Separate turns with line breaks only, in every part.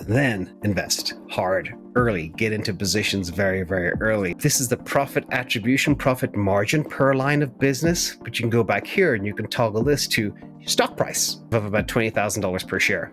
Then invest hard, early, get into positions very, very early. This is the profit attribution, profit margin per line of business, but you can go back here and you can toggle this to stock price of about $20,000 per share.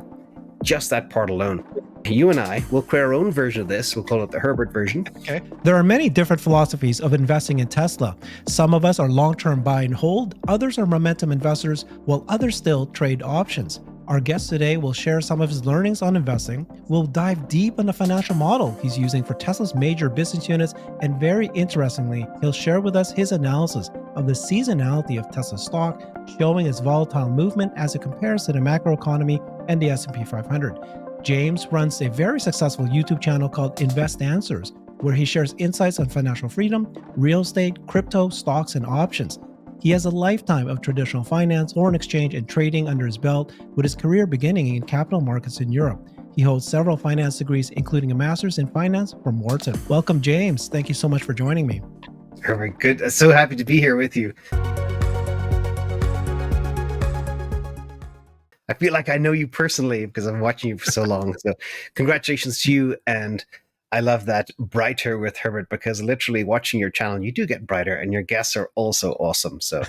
Just that part alone. You and I will create our own version of this. We'll call it the Herbert version.
Okay. There are many different philosophies of investing in Tesla. Some of us are long-term buy and hold, others are momentum investors, while others still trade options. Our guest today will share some of his learnings on investing. We'll dive deep on the financial model he's using for Tesla's major business units, and very interestingly, he'll share with us his analysis of the seasonality of Tesla stock, showing its volatile movement as it compares to the macroeconomy and the S&P 500. James runs a very successful YouTube channel called InvestAnswers, where he shares insights on financial freedom, real estate, crypto, stocks, and options. He has a lifetime of traditional finance, foreign exchange, and trading under his belt, with his career beginning in capital markets in Europe. He holds several finance degrees, including a master's in finance from Wharton. Welcome, James. Thank you so much for joining me.
Very good. So happy to be here with you. I feel like I know you personally because I'm watching you for so long. So congratulations to you. And I love that brighter with Herbert, because literally watching your channel, you do get brighter and your guests are also awesome. So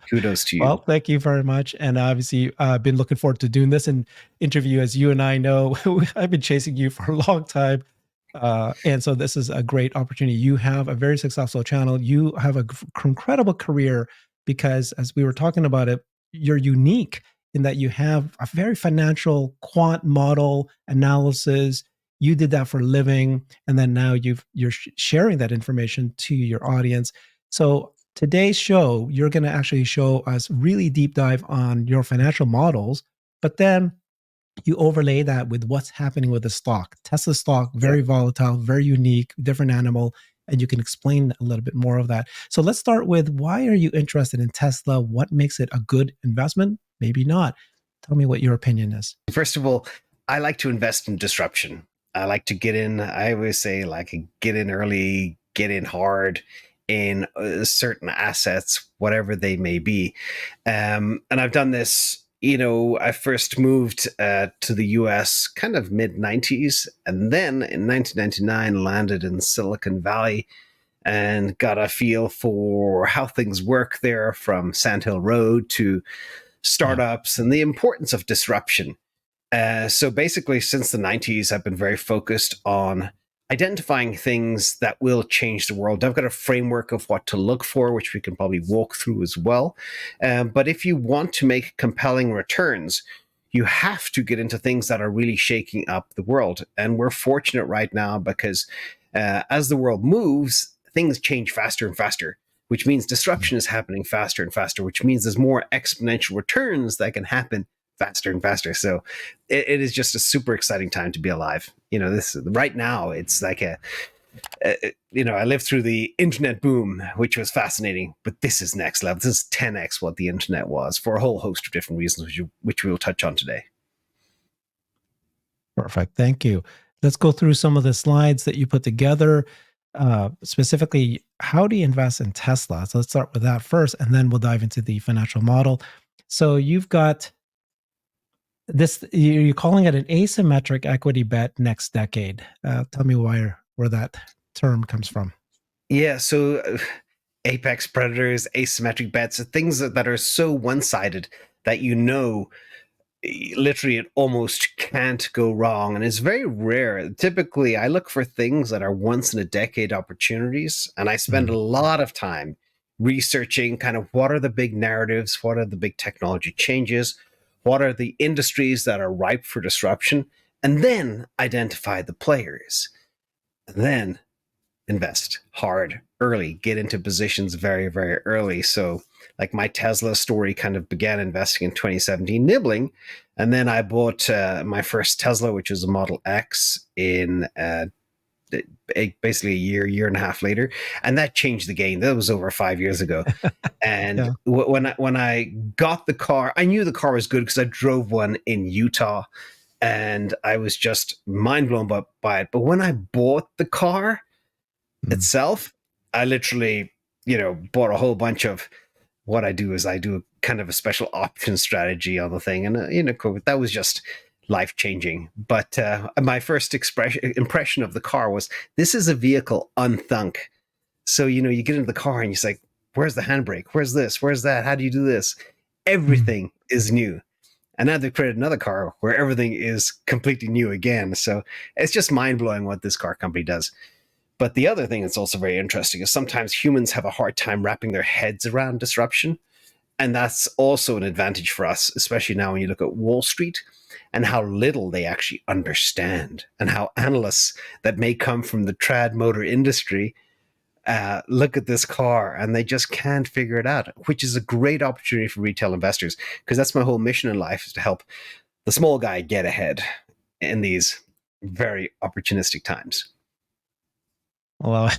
kudos to you.
Well, thank you very much. And obviously, I've been looking forward to doing this interview. As you and I know, I've been chasing you for a long time. And so this is a great opportunity. You have a very successful channel. You have an incredible career because, as we were talking about it, you're unique in that you have a very financial quant model analysis. You did that for a living, and then now you're sharing that information to your audience. So today's show, you're going to actually show us really deep dive on your financial models, but then you overlay that with what's happening with the stock. Tesla stock, very volatile, very unique, different animal, and you can explain a little bit more of that. So let's start with, why are you interested in Tesla? What makes it a good investment? Maybe not. Tell me what your opinion is.
First of all, I like to invest in disruption. I like to get in. I always say, like, get in early, get in hard in certain assets, whatever they may be. And I've done this. I first moved to the US kind of mid-90s, and then in 1999 landed in Silicon Valley and got a feel for how things work there, from Sand Hill Road to startups and the importance of disruption. So basically, since the 90s, I've been very focused on identifying things that will change the world. I've got a framework of what to look for, which we can probably walk through as well. But if you want to make compelling returns, you have to get into things that are really shaking up the world. And we're fortunate right now because as the world moves, things change faster and faster, which means disruption is happening faster and faster, which means there's more exponential returns that can happen faster and faster. So it is just a super exciting time to be alive. This right now, it's like I lived through the internet boom, which was fascinating, but this is next level. This is 10x what the internet was, for a whole host of different reasons, which we will touch on today.
Perfect. Thank you. Let's go through some of the slides that you put together. Specifically, how do you invest in Tesla? So let's start with that first, and then we'll dive into the financial model. So you've got this, you're calling it an asymmetric equity bet next decade. Tell me where that term comes from.
Yeah, so apex predators, asymmetric bets, things that are so one-sided that literally it almost can't go wrong. And it's very rare. Typically, I look for things that are once-in-a-decade opportunities, and I spend a lot of time researching kind of what are the big narratives, what are the big technology changes, what are the industries that are ripe for disruption, and then identify the players. And then invest hard, early, get into positions very, very early. So like my Tesla story kind of began investing in 2017, nibbling. And then I bought my first Tesla, which is a Model X, in basically a year and a half later. And that changed the game. That was over 5 years ago. And when I got the car, I knew the car was good because I drove one in Utah and I was just mind blown by it. But when I bought the car itself, I literally, bought a whole bunch of, what I do is I do kind of a special option strategy on the thing. And, that was just life changing. But my first impression of the car was, this is a vehicle unthunk. So, you get into the car and you're like, where's the handbrake? Where's this? Where's that? How do you do this?
Mm.
Everything is new. And now they've created another car where everything is completely new again. So it's just mind blowing what this car company does. But the other thing that's also very interesting is sometimes humans have a hard time wrapping their heads around disruption. And that's also an advantage for us, especially now when you look at Wall Street and how little they actually understand, and how analysts that may come from the trad motor industry look at this car and they just can't figure it out, which is a great opportunity for retail investors, because that's my whole mission in life, is to help the small guy get ahead in these very opportunistic times.
Well,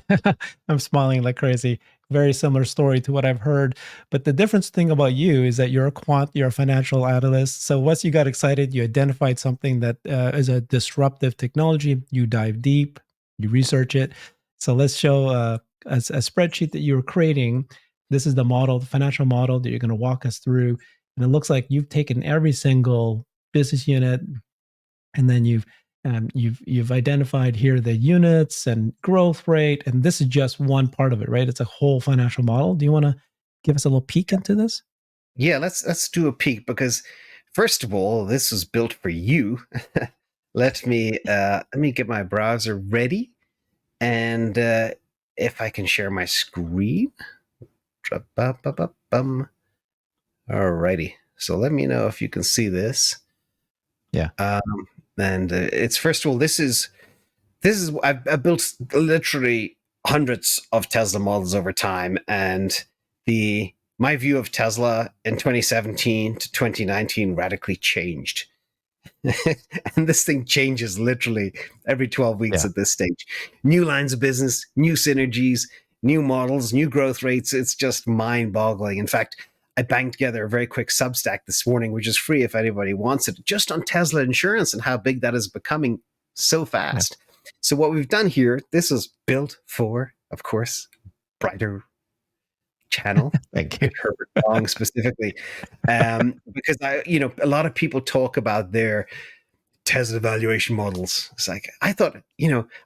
I'm smiling like crazy. Very similar story to what I've heard. But the difference thing about you is that you're a quant, you're a financial analyst. So once you got excited, you identified something that is a disruptive technology, you dive deep, you research it. So let's show a spreadsheet that you're creating. This is the model, the financial model that you're going to walk us through. And it looks like you've taken every single business unit, and then you've identified here the units and growth rate, and this is just one part of it, right? It's a whole financial model. Do you want to give us a little peek into this?
Yeah, let's do a peek, because first of all, this was built for you. Let me get my browser ready, and if I can share my screen. Alrighty. So let me know if you can see this.
Yeah.
And it's, first of all, this is I've built literally hundreds of Tesla models over time, and the my view of Tesla in 2017 to 2019 radically changed. And this thing changes literally every 12 weeks
Yeah.
at this stage. New lines of business, new synergies, new models, new growth rates. It's just mind boggling. In fact, I banged together a very quick Substack this morning, which is free if anybody wants it, just on Tesla insurance and how big that is becoming so
Yeah.
fast. So, what we've done here, this is built for, of course, brighter channel,
Thank you.
Herbert Long specifically, because a lot of people talk about their Tesla valuation models. It's like, I thought,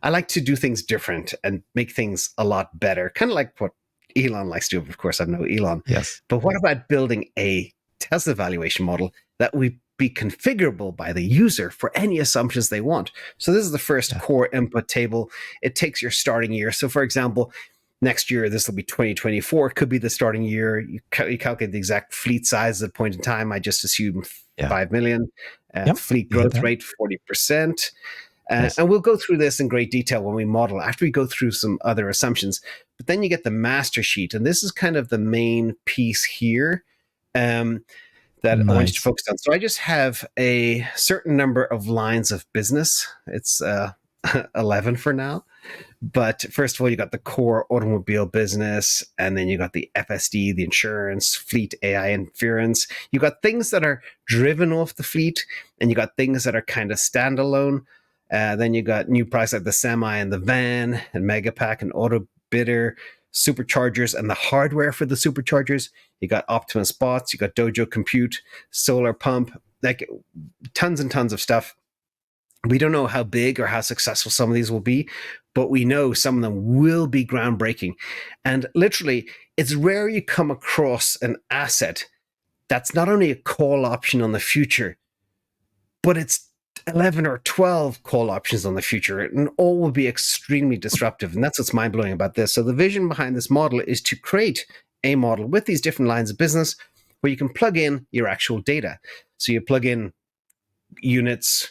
I like to do things different and make things a lot better, kind of like what Elon likes to do. Of course, I know Elon,
Yes.
but what about building a Tesla valuation model that would be configurable by the user for any assumptions they want? So this is the first
Yeah.
core input table. It takes your starting year. So for example, next year, this will be 2024, could be the starting year. You calculate the exact fleet size at a point in time. I just assume
Yeah.
5 million.
Yep.
Fleet
You hit
growth
that.
rate, 40%.
Yes.
And we'll go through this in great detail when we model, after we go through some other assumptions. But then you get the master sheet. And this is kind of the main piece here that I want you to
Nice.
focus on. So I just have a certain number of lines of business. It's 11 for now. But first of all, you got the core automobile business, and then you got the FSD, the insurance, fleet, AI, inference. You got things that are driven off the fleet, and you got things that are kind of standalone. Then you got new products like the semi and the van, and Megapack and auto bidder, superchargers, and the hardware for the superchargers. You got Optimus bots, you got Dojo compute, solar pump, like tons and tons of stuff. We don't know how big or how successful some of these will be, but we know some of them will be groundbreaking. And literally, it's rare you come across an asset that's not only a call option on the future, but it's 11 or 12 call options on the future, and all will be extremely disruptive. And that's what's mind blowing about this. So, the vision behind this model is to create a model with these different lines of business where you can plug in your actual data. So, you plug in units,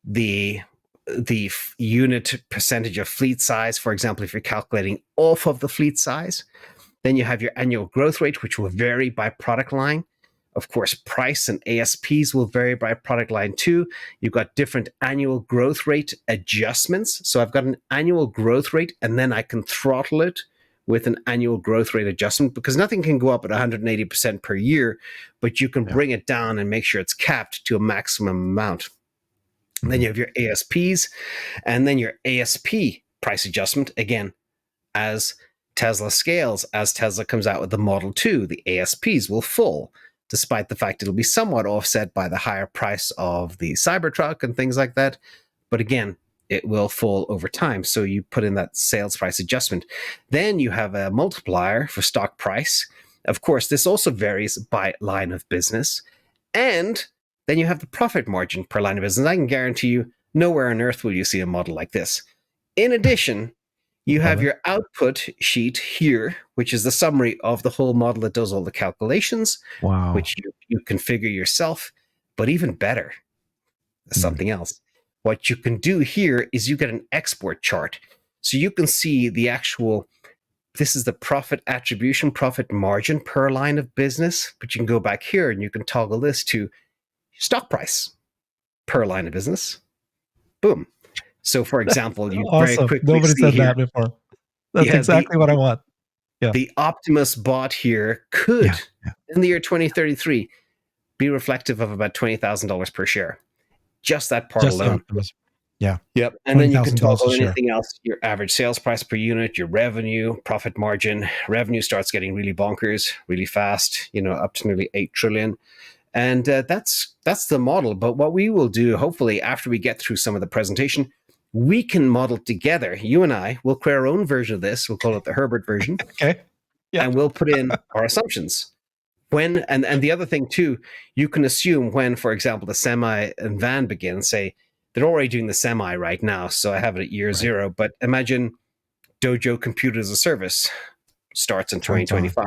the unit percentage of fleet size. For example, if you're calculating off of the fleet size, then you have your annual growth rate, which will vary by product line. Of course, price and ASPs will vary by product line too. You've got different annual growth rate adjustments. So I've got an annual growth rate, and then I can throttle it with an annual growth rate adjustment, because nothing can go up at 180% per year, but you can
Yeah.
bring it down and make sure it's capped to a maximum amount.
Mhm.
Then you have your ASPs, and then your ASP price adjustment. Again, as Tesla scales, as Tesla comes out with the Model 2, the ASPs will fall. despite the fact it'll be somewhat offset by the higher price of the Cybertruck and things like that. But again, it will fall over time. So you put in that sales price adjustment. Then you have a multiplier for stock price. Of course, this also varies by line of business. And then you have the profit margin per line of business. I can guarantee you, nowhere on earth will you see a model like this. In addition, you have your output sheet here, which is the summary of the whole model that does all the calculations, which you configure yourself. But even better, something else. What you can do here is you get an export chart. So you can see the actual, this is the profit attribution, profit margin per line of business. But you can go back here and you can toggle this to stock price per line of business. Boom. So for example, you very
Awesome.
quickly
Nobody
see
said
here,
that before. That's exactly what I want. Yeah.
The Optimus bot here could, in the year 2033, be reflective of about $20,000 per share. Just that part
Just the
alone.
Optimus. Yeah.
Yep. And then you can
$20,000
toggle
a share.
anything else, your average sales price per unit, your revenue, profit margin. Revenue starts getting really bonkers, really fast, up to nearly 8 trillion. And that's the model. But what we will do, hopefully, after we get through some of the presentation, we can model together. You and I will create our own version of this. We'll call it the Herbert version.
Okay. Yeah.
And we'll put in our assumptions. When and the other thing too, you can assume when, for example, the semi and van begins, say they're already doing the semi right now, so I have it at year zero. But imagine Dojo Compute as a Service starts in 2025.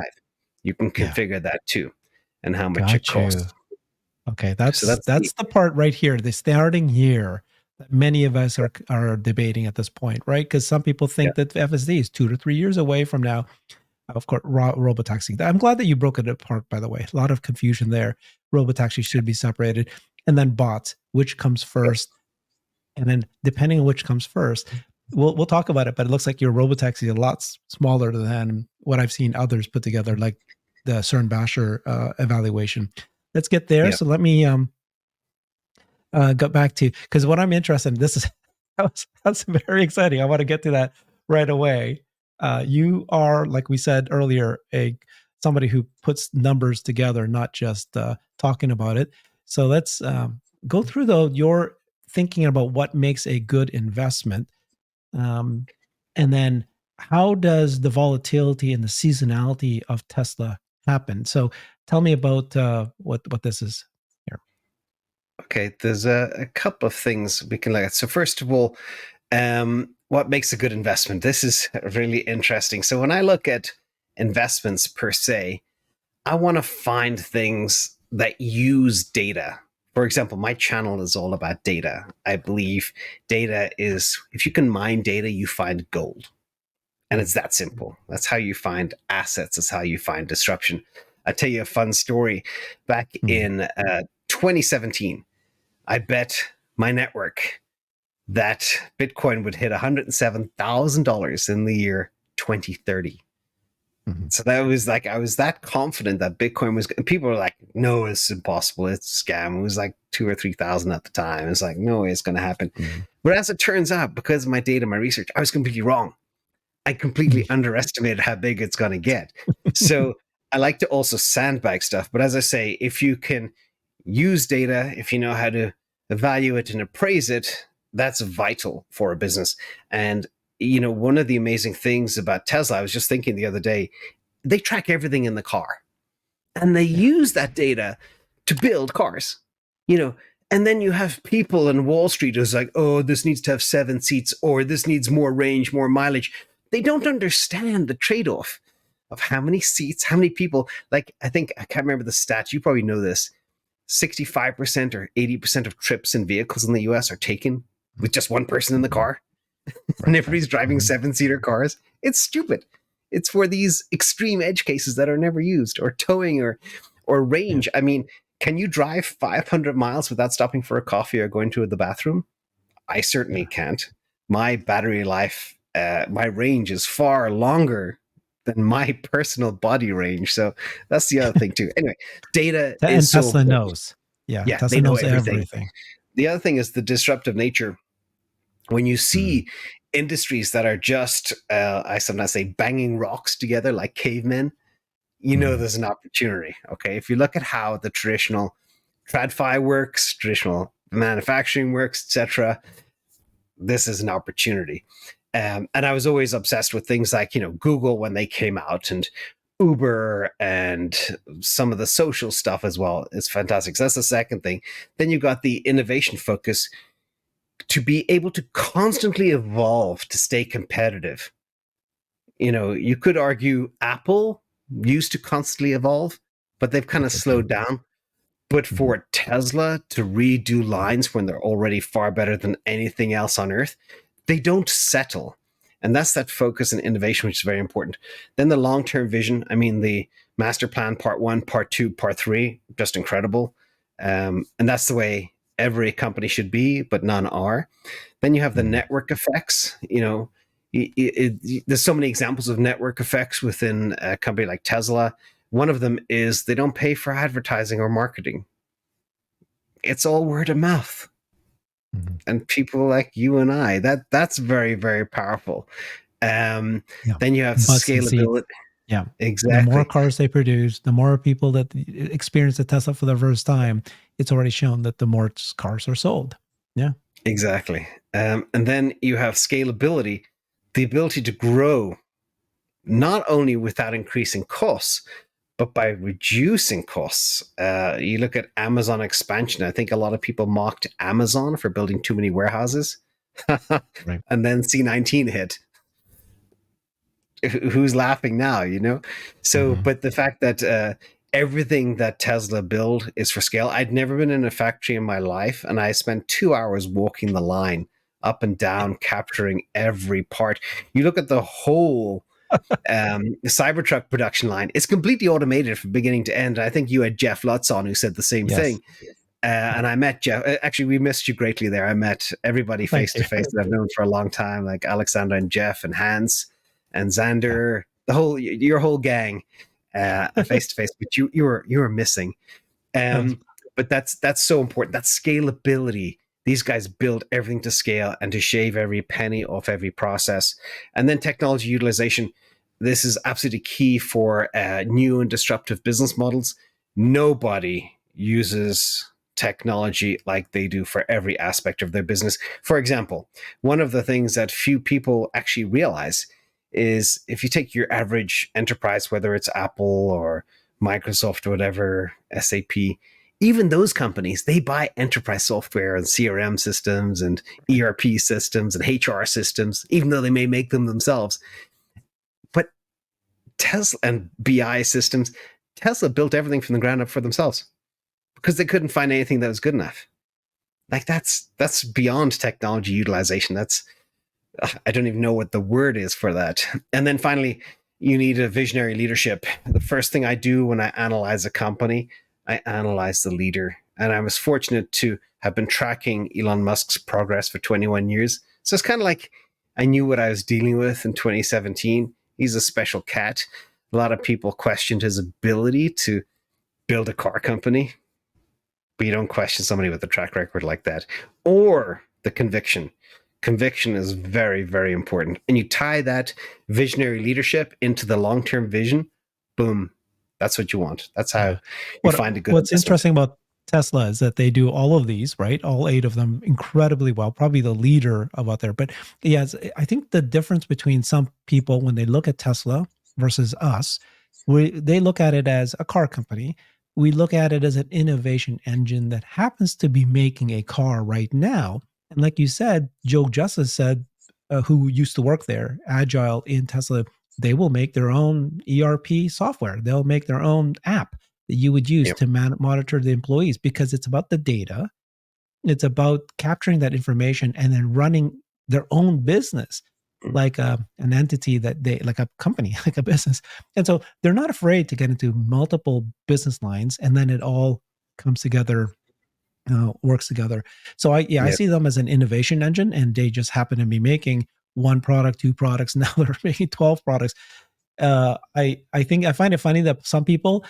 You can configure that too, and how much it costs.
Okay, that's the part right here, the starting year that many of us are debating at this point, right? Because some people think that FSD is 2 to 3 years away from now. Of course, Robotaxi. I'm glad that you broke it apart, by the way. A lot of confusion there. Robotaxi should be separated. And then bots, which comes first? And then depending on which comes first, we'll talk about it, but it looks like your Robotaxi is a lot smaller than what I've seen others put together, like the CERN Basher evaluation. Let's get there.
Yep.
So let me go back to, because what I'm interested in, that's very exciting. I want to get to that right away. You are, like we said earlier, somebody who puts numbers together, not just talking about it. So let's go through your thinking about what makes a good investment, and then how does the volatility and the seasonality of Tesla happen? So tell me about what this is here.
Okay, there's a couple of things we can look at. So first of all, what makes a good investment? This is really interesting. So when I look at investments per se, I want to find things that use data. For example, my channel is all about data. I believe data is, if you can mine data, you find gold. And it's that simple. That's how you find assets. That's how you find disruption. I'll tell you a fun story. Back in 2017, I bet my network that Bitcoin would hit $107,000 in the year 2030. So that was like, I was that confident that Bitcoin was, people were like, no, it's impossible. It's a scam. It was like 2,000 or 3,000 at the time. It's like, no way it's going to happen. But as it turns out, because of my data, my research, I was completely wrong. I completely underestimated how big it's going to get. So I like to also sandbag stuff. But as I say, if you can use data, if you know how to evaluate and appraise it, that's vital for a business. And one of the amazing things about Tesla, I was just thinking the other day, they track everything in the car and they use that data to build cars, and then you have people in Wall Street who's like, oh, this needs to have 7 seats, or this needs more range, more mileage. They don't understand the trade-off of how many seats, how many people. Like, I can't remember the stat. You probably know this. 65% or 80% of trips in vehicles in the US are taken with just one person in the car. And everybody's driving 7-seater cars. It's stupid. It's for these extreme edge cases that are never used, or towing or range. I mean, can you drive 500 miles without stopping for a coffee or going to the bathroom? I certainly can't. My battery life, my range is far longer than my personal body range. So that's the other thing too. Anyway, data
and
is so
Tesla
important.
knows. Yeah, Tesla
they know
knows everything.
The other thing is the disruptive nature. When you see industries that are just, I sometimes say, banging rocks together like cavemen, you know
Mhm.
there's an opportunity. Okay, if you look at how the traditional TradFi works, traditional manufacturing works, etc., this is an opportunity. And I was always obsessed with things like, Google when they came out, and Uber, and some of the social stuff as well. It's fantastic. So that's the second thing. Then you got the innovation focus to be able to constantly evolve to stay competitive. You could argue Apple used to constantly evolve, but they've kind of slowed down. But
Mhm.
for Tesla to redo lines when they're already far better than anything else on earth, they don't settle. And that's that focus and innovation, which is very important. Then the long term vision. I mean, the master plan, part one, part two, part three, just incredible. And that's the way every company should be, but none are. Then you have the
Mhm.
network effects. There's so many examples of network effects within a company like Tesla. One of them is they don't pay for advertising or marketing. It's all word of mouth.
Mhm.
And people like you and I, that's very, very powerful. Um,
Yeah.
then you have
Butts and seats.
scalability.
Yeah. The more
Exactly.
cars they produce, the more people that experience the Tesla for the first time, it's already shown that the more cars are sold. Yeah.
Exactly. And then you have scalability, the ability to grow not only without increasing costs, but by reducing costs. You look at Amazon expansion. I think a lot of people mocked Amazon for building too many warehouses.
Right.
And then C19 hit. Who's laughing now, So,
Mhm.
but the fact that everything that Tesla build is for scale. I'd never been in a factory in my life, and I spent 2 hours walking the line up and down, capturing every part. You look at the whole Cybertruck production line; it's completely automated from beginning to end. I think you had Jeff Lutz on who said the same
Yes.
thing. And I met Jeff. Actually, we missed you greatly there. I met everybody face
Thank
to
you.
face that I've known for a long time, like Alexander and Jeff and Hans and
Yeah.
Xander, your whole gang, face to face. But you were missing.
Uh,
Um, but that's so important. That scalability. These guys build everything to scale and to shave every penny off every process. And then technology utilization. This is absolutely key for new and disruptive business models. Nobody uses technology like they do for every aspect of their business. For example, one of the things that few people actually realize is if you take your average enterprise, whether it's Apple or Microsoft or whatever, SAP, even those companies, they buy enterprise software and CRM systems and ERP systems and HR systems, even though they may make them themselves. But Tesla and BI systems, Tesla built everything from the ground up for themselves because they couldn't find anything that was good enough. Like that's beyond technology utilization. That's I don't even know what the word is for that. And then finally, you need a visionary leadership. The first thing I do when I analyze a company, I analyze the leader. And I was fortunate to have been tracking Elon Musk's progress for 21 years. So it's kind of like I knew what I was dealing with in 2017. He's a special cat. A lot of people questioned his ability to build a car company, but you don't question somebody with a track record like that, or the conviction. Conviction is very, very important. And you tie that visionary leadership into the long term vision, boom, that's what you want. That's how
Yeah.
you find a good
What's
investment.
interesting about Tesla is that they do all of these, right? All eight of them incredibly well, probably the leader of out there. But yes, I think the difference between some people when they look at Tesla versus us, they look at it as a car company. We look at it as an innovation engine that happens to be making a car right now. And like you said, Joe Justice said, who used to work there, Agile in Tesla, they will make their own ERP software. They'll make their own app that you would use
Yep.
to monitor the employees because it's about the data. It's about capturing that information and then running their own business like an entity that they like a company, like a business. And so they're not afraid to get into multiple business lines and then it all comes together, works together. So I
Yep.
see them as an innovation engine and they just happen to be making one product, two products. Now they're making 12 products. I think I find it funny that some people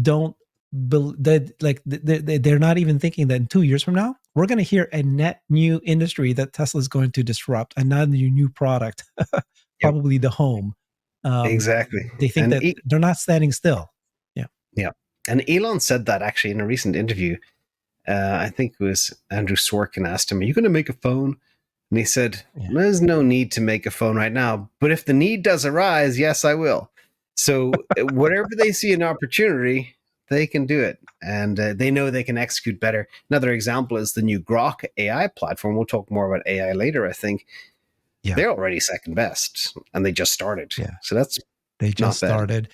don't that like they're not even thinking that in 2 years from now we're going to hear a net new industry that Tesla is going to disrupt, another new product,
Yep.
probably the home. Um,
Exactly.
they think
And
that they're not standing still.
Yeah. And Elon said that actually in a recent interview. I think it was Andrew Sorkin asked him, "Are you going to make a phone?" And he said,
Yeah.
"There's no need to make a phone right now, but if the need does arise, yes, I will." So whatever they see an opportunity, they can do it, and they know they can execute better. Another example is the new Grok AI platform. We'll talk more about AI later. I think
Yeah.
they're already second best, and they just started,
Yeah.
so that's
They just
not bad.
started.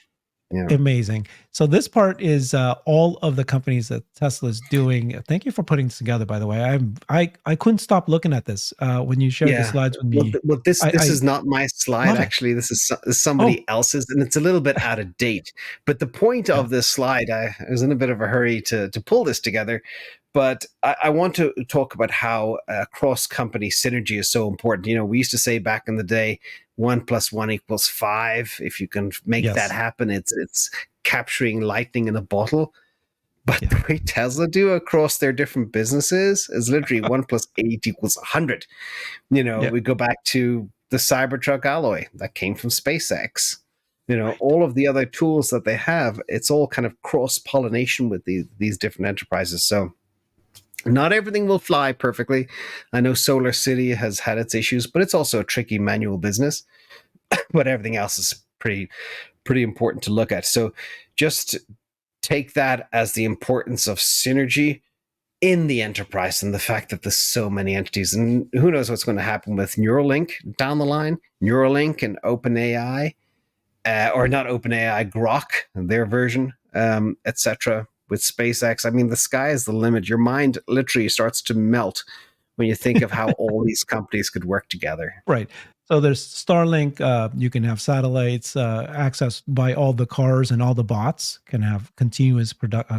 Yeah,
Amazing. So this part is all of the companies that Tesla is doing. Thank you for putting this together. By the way, I couldn't stop looking at this when you shared the
yeah.
slides with
Well,
me.
this
I
is not my slide.
love it.
Actually, this is
Oh,
somebody else's, and it's a little bit out of date. But the point
yeah.
of this slide, I was in a bit of a hurry to pull this together. But I want to talk about how cross company synergy is so important. You know, we used to say back in the day, 1 + 1 = 5. If you can make that
Yes.
happen, it's capturing lightning in a bottle. But
Yeah.
the way Tesla do across their different businesses is literally 1 + 8 = 100. You know,
Yeah.
we go back to the Cybertruck alloy that came from SpaceX. You know,
Right.
all of the other tools that they have, it's all kind of cross pollination with these different enterprises. So not everything will fly perfectly. I know Solar City has had its issues, but it's also a tricky manual business. But everything else is pretty important to look at. So just take that as the importance of synergy in the enterprise and the fact that there's so many entities, and who knows what's going to happen with Neuralink down the line. Neuralink and OpenAI, or not OpenAI, Grok, their version, etc. With SpaceX, I mean, the sky is the limit. Your mind literally starts to melt when you think of how all these companies could work together.
Right. So there's Starlink. You can have satellites accessed by all the cars, and all the bots can have continuous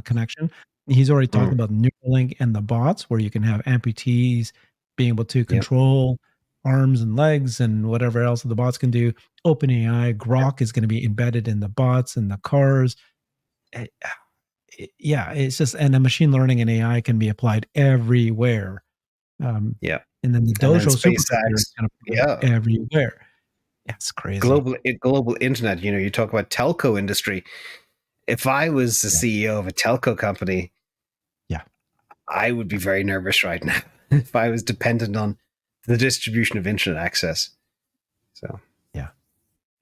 connection. He's already talked
Mm,
about Neuralink and the bots, where you can have amputees being able to
yep,
control arms and legs and whatever else the bots can do. OpenAI
yep,
Grok is going to be embedded in the bots and the cars. Eh, yeah, it's just, and the machine learning and AI can be applied everywhere. Um,
yep.
and then the
And then
Dojo supercomputer is
SpaceX,
going to apply
yeah,
everywhere. Yeah, it's crazy.
global internet. You know, you talk about telco industry. If I was the
Yeah.
CEO of a telco company,
Yeah.
I would be very nervous right now if I was dependent on the distribution of internet access. So,
Yeah.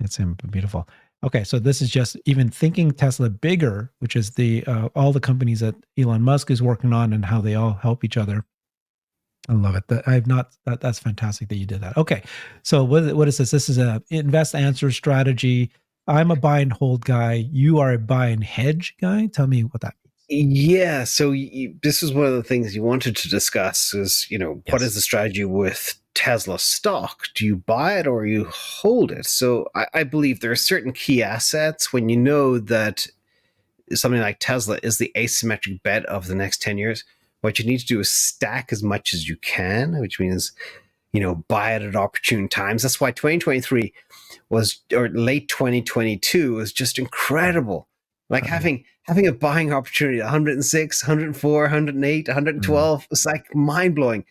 It's beautiful. Okay, so this is just even thinking Tesla bigger, which is the all the companies that Elon Musk is working on and how they all help each other. I love it. I've not. That's fantastic that you did that. Okay, so what is this? This is a invest answer strategy. I'm a buy and hold guy. You are a buy and hedge guy. Tell me what that means.
yeah, so this is one of the things you wanted to discuss is, you know, what is
Yes.
the strategy with Tesla stock? Do you buy it or you hold it? So I believe there are certain key assets when you know that something like Tesla is the asymmetric bet of the next 10 years. What you need to do is stack as much as you can, which means, you know, buy it at opportune times. That's why 2023 was, or late 2022 was just incredible. Like
Yeah.
having a buying opportunity at 106, 104, 108,
Mm.
112, it's like mind blowing.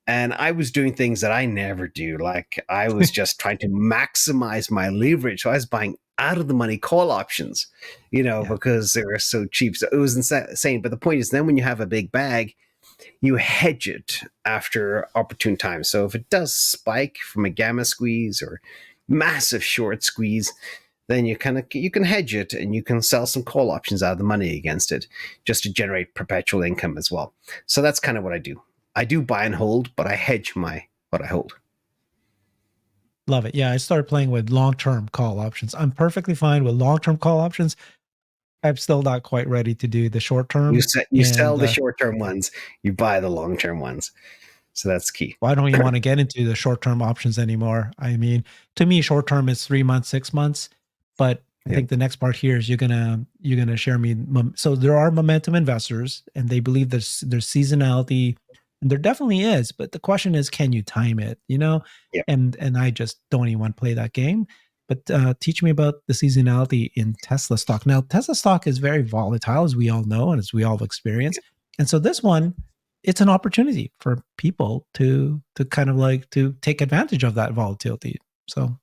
And I was doing things that I never do. Like I was just trying to maximize my leverage. So I was buying out of the money call options, you know,
Yeah.
because they were so cheap. So it was insane. But the point is, then when you have a big bag, you hedge it after opportune times. So if it does spike from a gamma squeeze or massive short squeeze, then you can hedge it and you can sell some call options out of the money against it just to generate perpetual income as well. So that's kind of what I do. I do buy and hold, but I hedge my what I hold.
Love it. Yeah, I started playing with long-term call options. I'm perfectly fine with long-term call options. I'm still not quite ready to do the short term.
You sell
And
the short term ones, you buy the long term ones. So that's key.
well, I don't even want to get into the short term options anymore. I mean, to me, short term is 3 months, 6 months. But I
Yeah,
think the next part here is you're gonna share me. So there are momentum investors, and they believe there's seasonality, and there definitely is. But the question is, can you time it?
yeah,
And I just don't even want to play that game. But teach me about the seasonality in Tesla stock. Now, Tesla stock is very volatile, as we all know, and as we all have experienced. And so this one, it's an opportunity for people to kind of like to take advantage of that volatility. So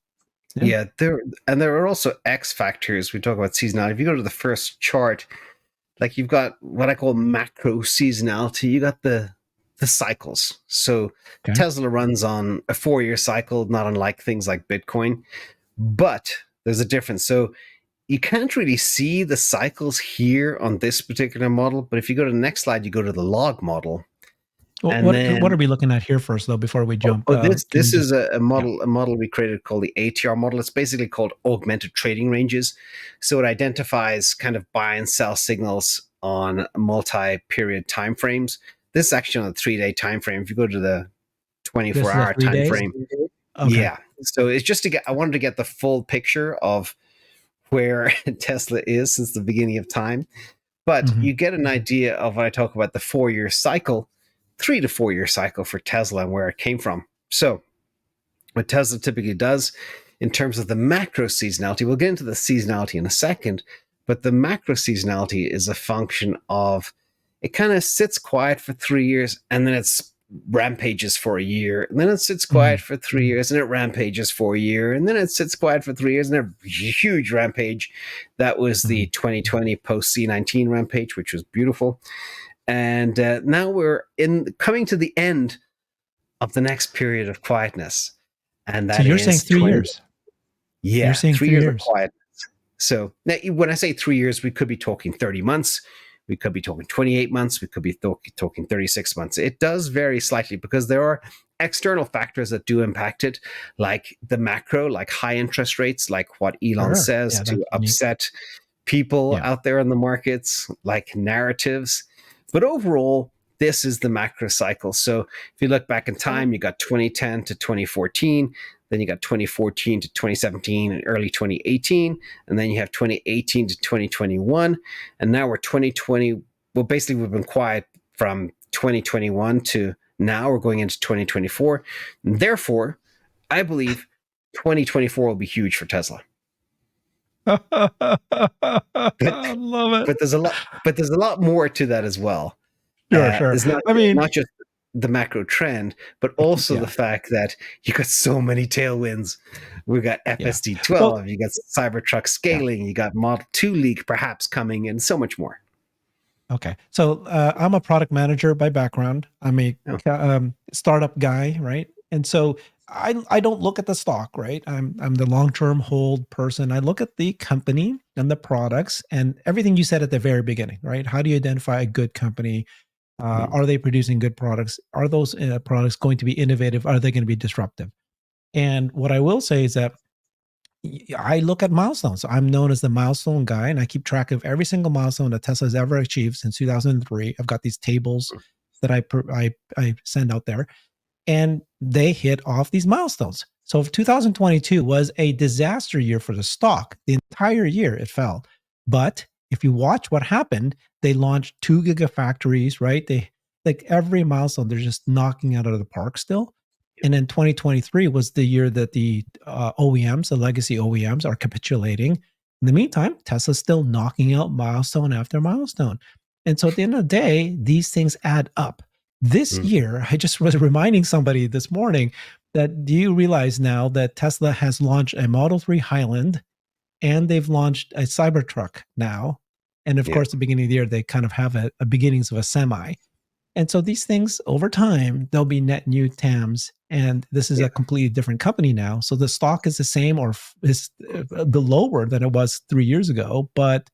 yeah.
yeah. There are also X factors. We talk about seasonality. If you go to the first chart, like you've got what I call macro seasonality. You got the cycles. So
Okay.
Tesla runs on a 4-year cycle, not unlike things like Bitcoin, but there's a difference. So you can't really see the cycles here on this particular model, but if you go to the next slide, you go to the log model,
Well,
and
what
then
are we looking at here first, though, before we jump?
this
Can you
this
just,
is a
yeah.
model we created called the ATR model. It's basically called augmented trading ranges. So it identifies kind of buy and sell signals on multi-period timeframes. This is actually on a 3-day time frame. If you go to the
This is a
24-hour
3
time
days?
frame,
Okay.
yeah. So it's just to get. I wanted to get the full picture of where Tesla is since the beginning of time. But
Mm-hmm.
you get an idea of when I talk about the 4-year cycle, 3 to 4 year cycle for Tesla and where it came from. So, what Tesla typically does in terms of the macro seasonality, we'll get into the seasonality in a second, but the macro seasonality is a function of it kind of sits quiet for 3 years and then it's rampages for a year, and then it sits quiet
Mm-hmm.
for 3 years and it rampages for a year, and then it sits quiet for 3 years and a huge rampage. That was the
Mm-hmm.
2020 post C19 rampage, which was beautiful. And now we're in coming to the end of the next period of quietness, and
So
that
you're saying
is
20 years. You're
yeah,
saying
3
3
years of
years.
quietness. So now, when I say 3 years, we could be talking 30 months, we could be talking 28 months, we could be talking 36 months. It does vary slightly because there are external factors that do impact it, like the macro, like high interest rates, like what Elon
Sure.
says
Yeah,
to
that's unique.
upset people
Yeah.
out there in the markets, like narratives. But overall, this is the macro cycle. So if you look back in time, you got 2010 to 2014, then you got 2014 to 2017 and early 2018, and then you have 2018 to 2021, and now we're 2020. Well, basically, we've been quiet from 2021 to now. We're going into 2024. And therefore, I believe 2024 will be huge for Tesla. But
Love it.
there's a lot more to that as well.
Sure, sure.
It's not
I mean,
not just the macro trend, but also the
yeah,
fact that you got so many tailwinds. We've got
yeah.
FSD
Well,
12, you got Cybertruck
yeah.
scaling, you got Model 2 leak perhaps coming, and so much more.
Okay. So I'm a product manager by background. I'm a
Oh,
startup guy, right? And so I don't look at the stock, right? I'm the long-term hold person. I look at the company and the products and everything you said at the very beginning, right? How do you identify a good company?
mm,
Are they producing good products? Are those products going to be innovative? Are they going to be disruptive? And what I will say is that I look at milestones. I'm known as the milestone guy, and I keep track of every single milestone that Tesla's ever achieved since 2003. I've got these tables that I send out there, and they hit off these milestones. So if 2022 was a disaster year for the stock, the entire year it fell. But if you watch what happened, they launched 2 gigafactories, right? They like every milestone, they're just knocking out of the park still. And then 2023 was the year that the OEMs, the legacy OEMs, are capitulating. In the meantime, Tesla's still knocking out milestone after milestone. And so at the end of the day, these things add up. This
mm,
year, I just was reminding somebody this morning that do you realize now that Tesla has launched a Model 3 Highland and they've launched a Cybertruck now? And of
yeah,
course, the beginning of the year, they kind of have a beginnings of a semi. And so these things over time, they'll be net new TAMs. And this is
yeah,
a completely different company now. So the stock is the same or is the lower than it was 3 years ago, but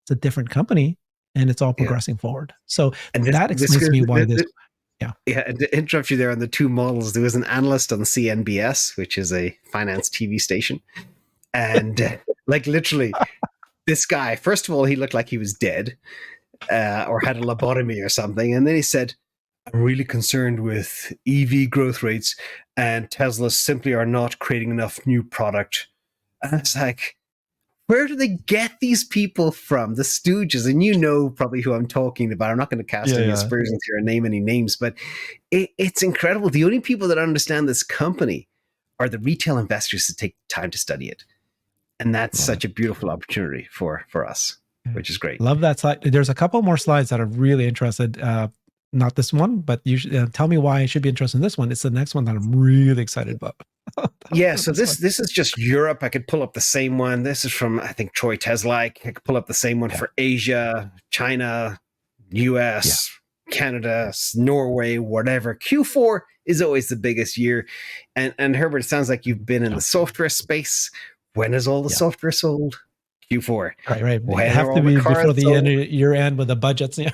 it's a different company and it's all
yeah.
progressing forward. So
And
that explains to me why this, yeah.
yeah, and to interrupt you there on the two models, there was an analyst on CNBS, which is a finance TV station, and like literally, this guy. First of all, he looked like he was dead, or had a lobotomy or something. And then he said, I'm really concerned with EV growth rates, and Tesla simply are not creating enough new product. And it's like, where do they get these people from? The Stooges, and you know probably who I'm talking about. I'm not going to cast
Yeah,
any
yeah.
aspersions here and name any names, but it's incredible. The only people that understand this company are the retail investors that take time to study it. And that's
Love
such
it.
a beautiful opportunity for us,
Yeah.
which is great.
Love that slide. There's a couple more slides that are really interested. Not this one, but you should tell me why I should be interested in this one. It's the next one that I'm really excited about.
Yeah, so
This one.
this is just Europe. I could pull up the same one. This is from, I think, Troy Teslike. I could pull up the same one
Yeah.
for Asia, China,
Yeah.
US, Canada, Norway, whatever. Q4 is always the biggest year. And Herbert, it sounds like you've been in the
Yeah.
software space. When is all the
Yeah.
software sold? Q4.
Right. It
When
have
are
to
all the
be
cars
before the
sold?
year end with the budgets. Yeah.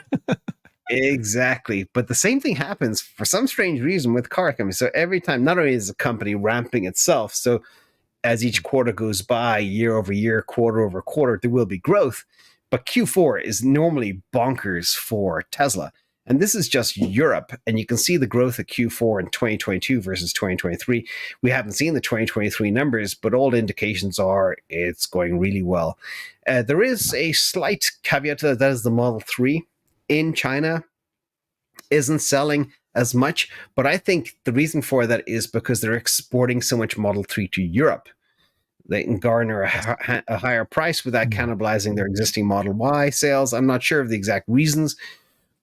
Exactly. But the same thing happens for some strange reason with car companies. So every time, not only is the company ramping itself, so as each quarter goes by, year over year, quarter over quarter, there will be growth. But Q4 is normally bonkers for Tesla. And this is just Europe. And you can see the growth of Q4 in 2022 versus 2023. We haven't seen the 2023 numbers, but all indications are it's going really well. There is a slight caveat to that. That is the Model 3 in China isn't selling as much. But I think the reason for that is because they're exporting so much Model 3 to Europe. They can garner
Yes.
a higher price without
Yeah.
cannibalizing their existing Model Y sales. I'm not sure of the exact reasons,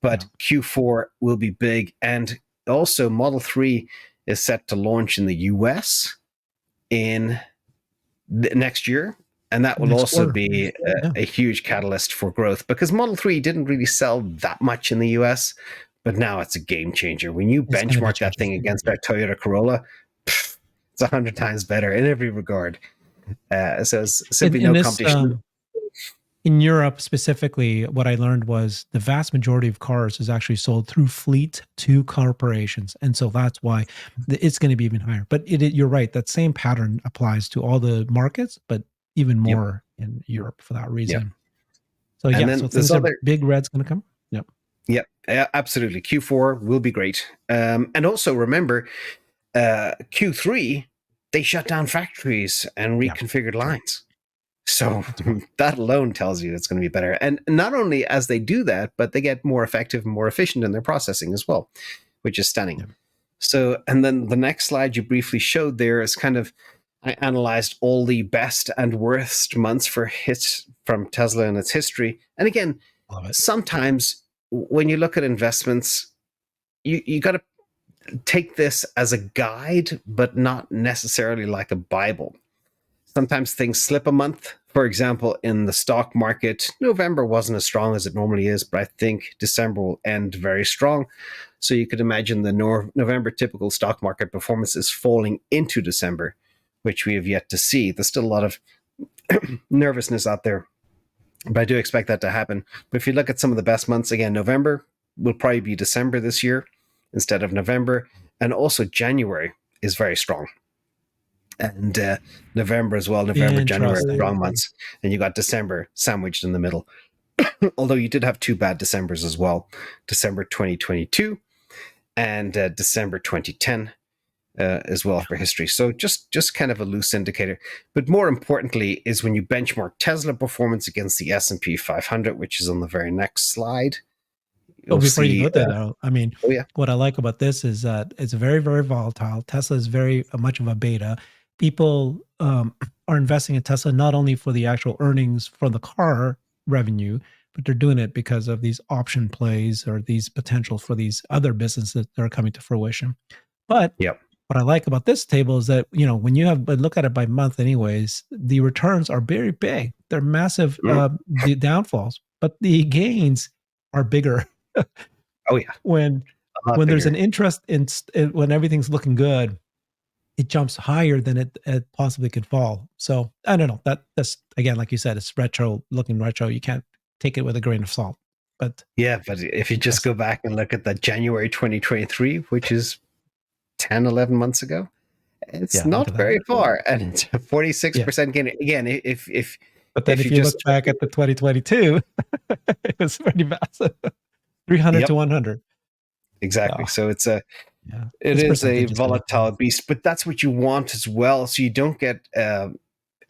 but Q4 will be big. And also, Model 3 is set to launch in the US in next year. And that will
Next
also
quarter.
be
Yeah.
a huge catalyst for growth because Model 3 didn't really sell that much in the US, but now it's a game changer. When you
It's going to be
benchmark that
changing.
thing against our Toyota Corolla, it's 100 times better in every regard. So it's simply
In
no
this,
competition.
in Europe specifically, what I learned was the vast majority of cars is actually sold through fleet to corporations, and so that's why it's going to be even higher. But you're right; that same pattern applies to all the markets, but even
Yep.
more in Europe for that
Yep.
reason. So
And
yeah,
then
so
there's
things are
other,
big. Red's going to come. Yep.
yep, absolutely. Q4 will be great. And also remember, Q3, they shut down factories and
Yeah.
reconfigured lines. So
That's why.
that alone tells you it's going to be better. And not only as they do that, but they get more effective and more efficient in their processing as well, which is stunning.
Yeah.
So, and then the next slide you briefly showed there is kind of, I analyzed all the best and worst months for hits from Tesla in its history. And again,
Love it.
sometimes when you look at investments, you got to take this as a guide, but not necessarily like a Bible. Sometimes things slip a month. For example, in the stock market, November wasn't as strong as it normally is, but I think December will end very strong. So you could imagine the November typical stock market performance is falling into December, which we have yet to see. There's still a lot of nervousness out there, but I do expect that to happen. But if you look at some of the best months, again, November will probably be December this year instead of November. And also January is very strong. And November as well, November, January,
Interesting.
strong months. And you got December sandwiched in the middle. Although you did have two bad Decembers as well, December 2022 and December 2010 as well for history. So just kind of a loose indicator. But more importantly is when you benchmark Tesla performance against the S&P 500, which is on the very next slide.
Oh,
You'll
before you
see.
go there, though, I mean,
Oh yeah,
what I like about this is that it's very, very volatile. Tesla is very much of a beta. People are investing in Tesla not only for the actual earnings from the car revenue, but they're doing it because of these option plays or these potentials for these other businesses that are coming to fruition. But
yep.
what I like about this table is that, when you have look at it by month anyways, the returns are very big. They're massive
Mm.
the downfalls, but the gains are bigger
Oh yeah,
when
a lot
when there's
bigger.
an interest when everything's looking good, it jumps higher than it possibly could fall. So I don't know. That's again, like you said, it's looking retro. You can't take it with a grain of salt. But
Yeah, but if you just
interesting.
go back and look at that January 2023, which is 10, 11 months ago, it's
Yeah, look
not
at that.
very far. And it's a
Yeah.
46% gain. Again,
But then
if
if
you
you
just
look back at the 2022, it was pretty massive. 300 to
yep,
100.
exactly.
So
So
yeah,
it
this
is a
percentage is going to.
volatile beast, but that's what you want as well. So you don't get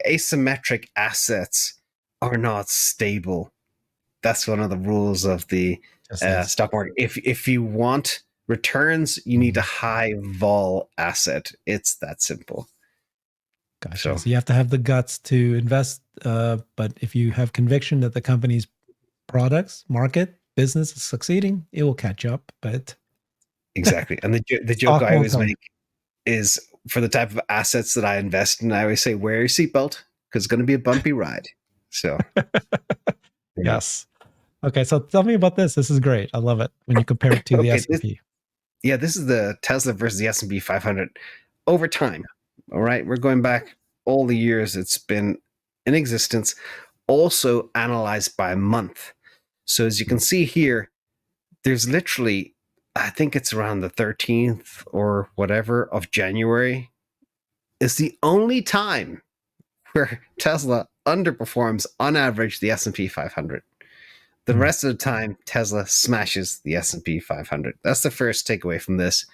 asymmetric assets are not stable. That's one of the rules of the
Just is.
stock market. If you want returns, you need a high vol asset. It's that simple.
Gotcha.
So
So you have to have the guts to invest, but if you have conviction that the company's products, market, business is succeeding, it will catch up. But
exactly. And the joke
stock
I
won't
always
tell you.
make is for the type of assets that I invest in, I always say wear your seatbelt because it's going to be a bumpy ride. So, yeah.
Yes. Okay, so tell me about this. This is great. I love it when you compare it to the
Okay,
S&P.
this is the Tesla versus the S&P 500 over time. All right, we're going back all the years it's been in existence, also analyzed by month. So as you can see here, there's literally, I think it's around the 13th or whatever of January. It's the only time where Tesla underperforms on average the S&P 500. The rest of the time, Tesla smashes the S&P 500. That's the first takeaway from this.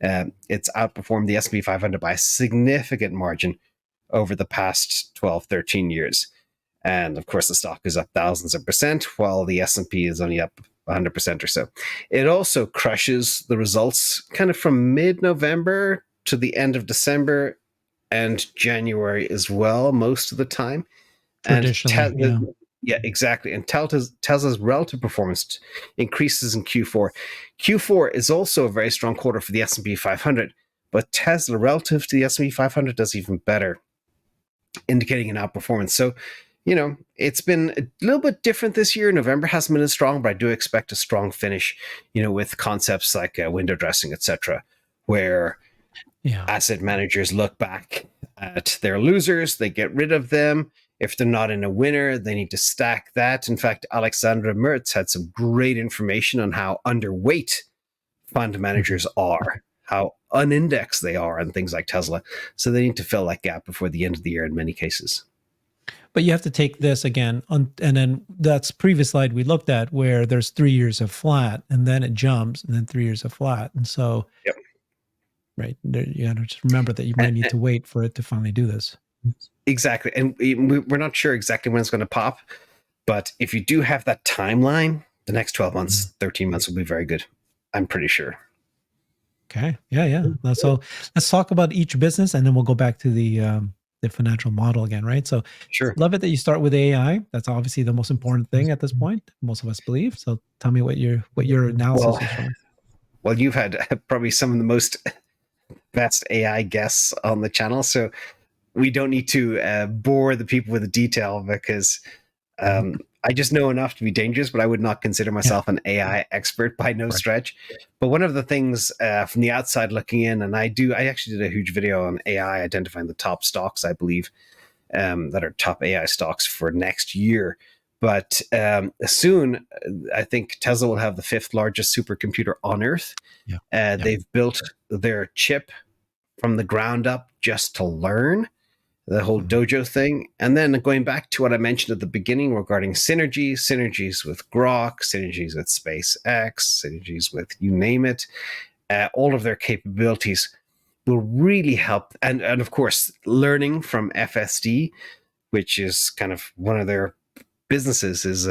It's outperformed the S&P 500 by a significant margin over the past 12, 13 years. And of course, the stock is up thousands of percent, while the S&P is only up 100% or so. It also crushes the results kind of from mid-November to the end of December and January as well, most of the time.
Traditionally, yeah.
Yeah, exactly. And Tesla's relative performance increases in Q4. Q4 is also a very strong quarter for the S&P 500, but Tesla relative to the S&P 500 does even better, indicating an outperformance. So, it's been a little bit different this year. November hasn't been as strong, but I do expect a strong finish, with concepts like window dressing, etc., where asset managers look back at their losers, they get rid of them. If they're not in a winner, they need to stack that. In fact, Alexandra Mertz had some great information on how underweight fund managers are, how unindexed they are, and things like Tesla. So they need to fill that gap before the end of the year in many cases.
But you have to take this again, and then that's previous slide we looked at where there's 3 years of flat, and then it jumps, and then 3 years of flat, and so
Yep.
right there, you got to just remember that you might need to wait for it to finally do this.
Exactly, and we're not sure exactly when it's going to pop, but if you do have that timeline, the next 12 months, 13 months will be very good. I'm pretty sure.
Okay, yeah. So let's talk about each business, and then we'll go back to the financial model again, right? So
Sure.
love it that you start with AI. That's obviously the most important thing at this point. Most of us believe. So tell me what your analysis is showing.
Well, you've had probably some of the most best AI guests on the channel, so we don't need to bore the people with the detail because I just know enough to be dangerous, but I would not consider myself an AI expert by no stretch. But one of the things from the outside looking in, and I actually did a huge video on AI identifying the top stocks, I believe, that are top AI stocks for next year. But soon, I think Tesla will have the 5th largest supercomputer on Earth. They've built their chip from the ground up just to learn the whole Dojo thing. And then going back to what I mentioned at the beginning regarding synergies with Grok, synergies with SpaceX, synergies with you name it, all of their capabilities will really help. And of course, learning from FSD, which is kind of one of their businesses, is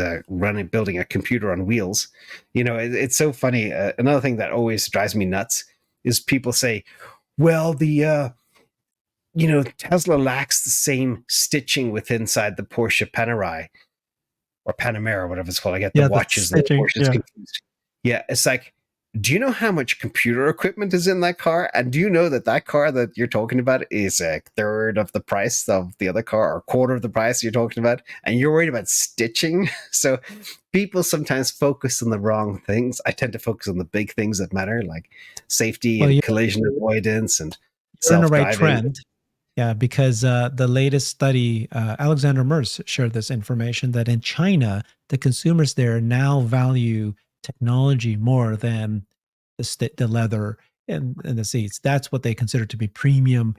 building a computer on wheels. It's so funny. Another thing that always drives me nuts is people say, well, Tesla lacks the same stitching with inside the Porsche Panerai or Panamera, whatever it's called. I get the watches and the Porsches confused. Yeah, it's like, do you know how much computer equipment is in that car? And do you know that car that you're talking about is a third of the price of the other car, or a quarter of the price you're talking about? And you're worried about stitching? So people sometimes focus on the wrong things. I tend to focus on the big things that matter, like safety and collision avoidance and
you're in the right
self-driving.
trend. Yeah, because the latest study, Alexander Merz shared this information that in China, the consumers there now value technology more than the leather and the seats. That's what they consider to be premium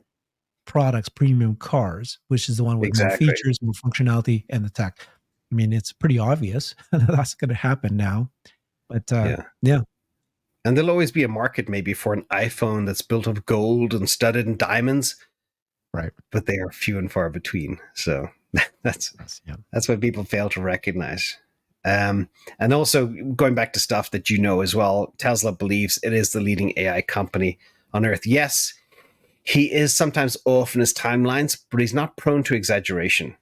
products, premium cars, which is the one with more
Exactly.
features, more functionality, and the tech. I mean, it's pretty obvious that's going to happen now. But yeah.
And there'll always be a market maybe for an iPhone that's built of gold and studded in diamonds.
Right.
But they are few and far between. So that's what people fail to recognize. And also going back to stuff that as well, Tesla believes it is the leading AI company on Earth. Yes, he is sometimes off in his timelines, but he's not prone to exaggeration.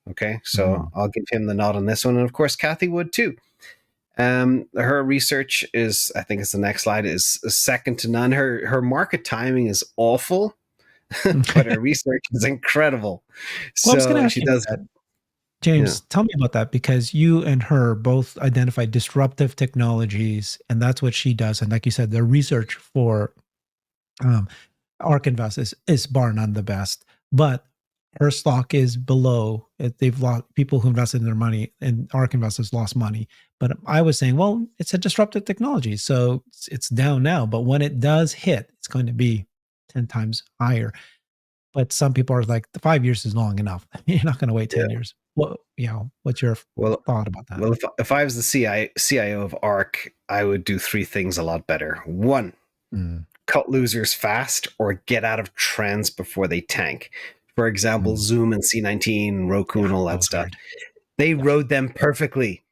Okay, so I'll give him the nod on this one. And of course, Kathy would too. Her research is, I think it's the next slide, is second to none. Her market timing is awful. but her research is incredible.
Well, I was going to
So
ask
she
you about
does,
that.
yeah.
James, tell me about that because you and her both identified disruptive technologies, and that's what she does. And like you said, the research for um, ARK Invest is bar none the best, but her stock is below. They've lost people who invested in their money, and ARK Invest has lost money. But I was saying, well, it's a disruptive technology, so it's down now. But when it does hit, it's going to be 10 times higher. But some people are like, the 5 years is long enough. You're not going to wait 10
Yeah.
years. What, what's your
Well,
thought about that?
well, if I was the CIO of ARK, I would do three things a lot better. One,
Mm,
cut losers fast or get out of trends before they tank. For example,
mm.
Zoom and C19, Roku,
Yeah,
and all
that
that
was
stuff.
hard.
They
Yeah.
rode them perfectly,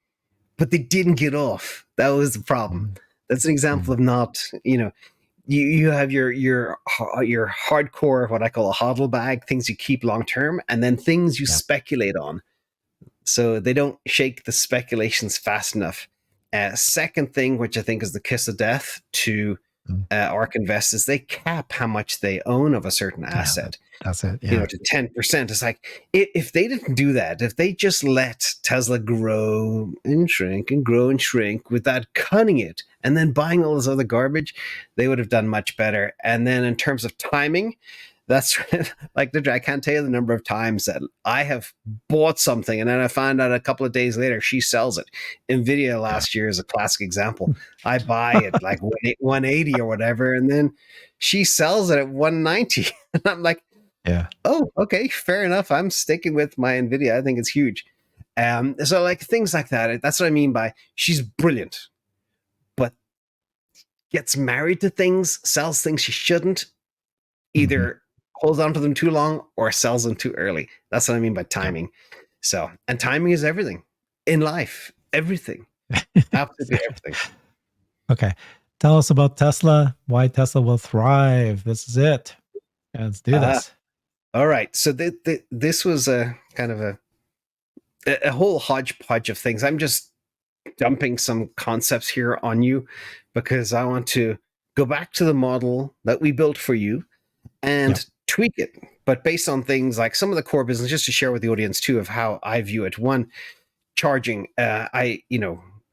but they didn't get off. That was the problem.
Mm,
That's an example
mm.
of not, you have your hardcore, what I call a hodl bag, things you keep long term, and then things you
Yeah.
speculate on. So they don't shake the speculations fast enough. Second thing, which I think is the kiss of death to
Mm.
ARK Invest, is they cap how much they own of a certain
Yeah,
asset.
that's it. Yeah.
To 10%. It's like if they didn't do that, if they just let Tesla grow and shrink and grow and shrink without cutting it and then buying all this other garbage, they would have done much better. And then in terms of timing, that's like I can't tell you the number of times that I have bought something and then I find out a couple of days later she sells it. Nvidia
Yeah.
last year is a classic example. I buy it like 180 or whatever, and then she sells it at 190. And I'm like,
Yeah.
oh, okay, fair enough. I'm sticking with my Nvidia. I think it's huge. So like things like that. That's what I mean by she's brilliant, but gets married to things, sells things she shouldn't,
Mhm.
either holds on to them too long or sells them too early. That's what I mean by
Yeah.
timing. So, and timing is everything in life. Everything, absolutely everything.
Okay. Tell us about Tesla, why Tesla will thrive. This is it. Let's do
Uh,
this.
all right. So this was a kind of a whole hodgepodge of things. I'm just dumping some concepts here on you because I want to go back to the model that we built for you
Yeah.
and tweak it, but based on things like some of the core business, just to share with the audience too of how I view it. One, charging.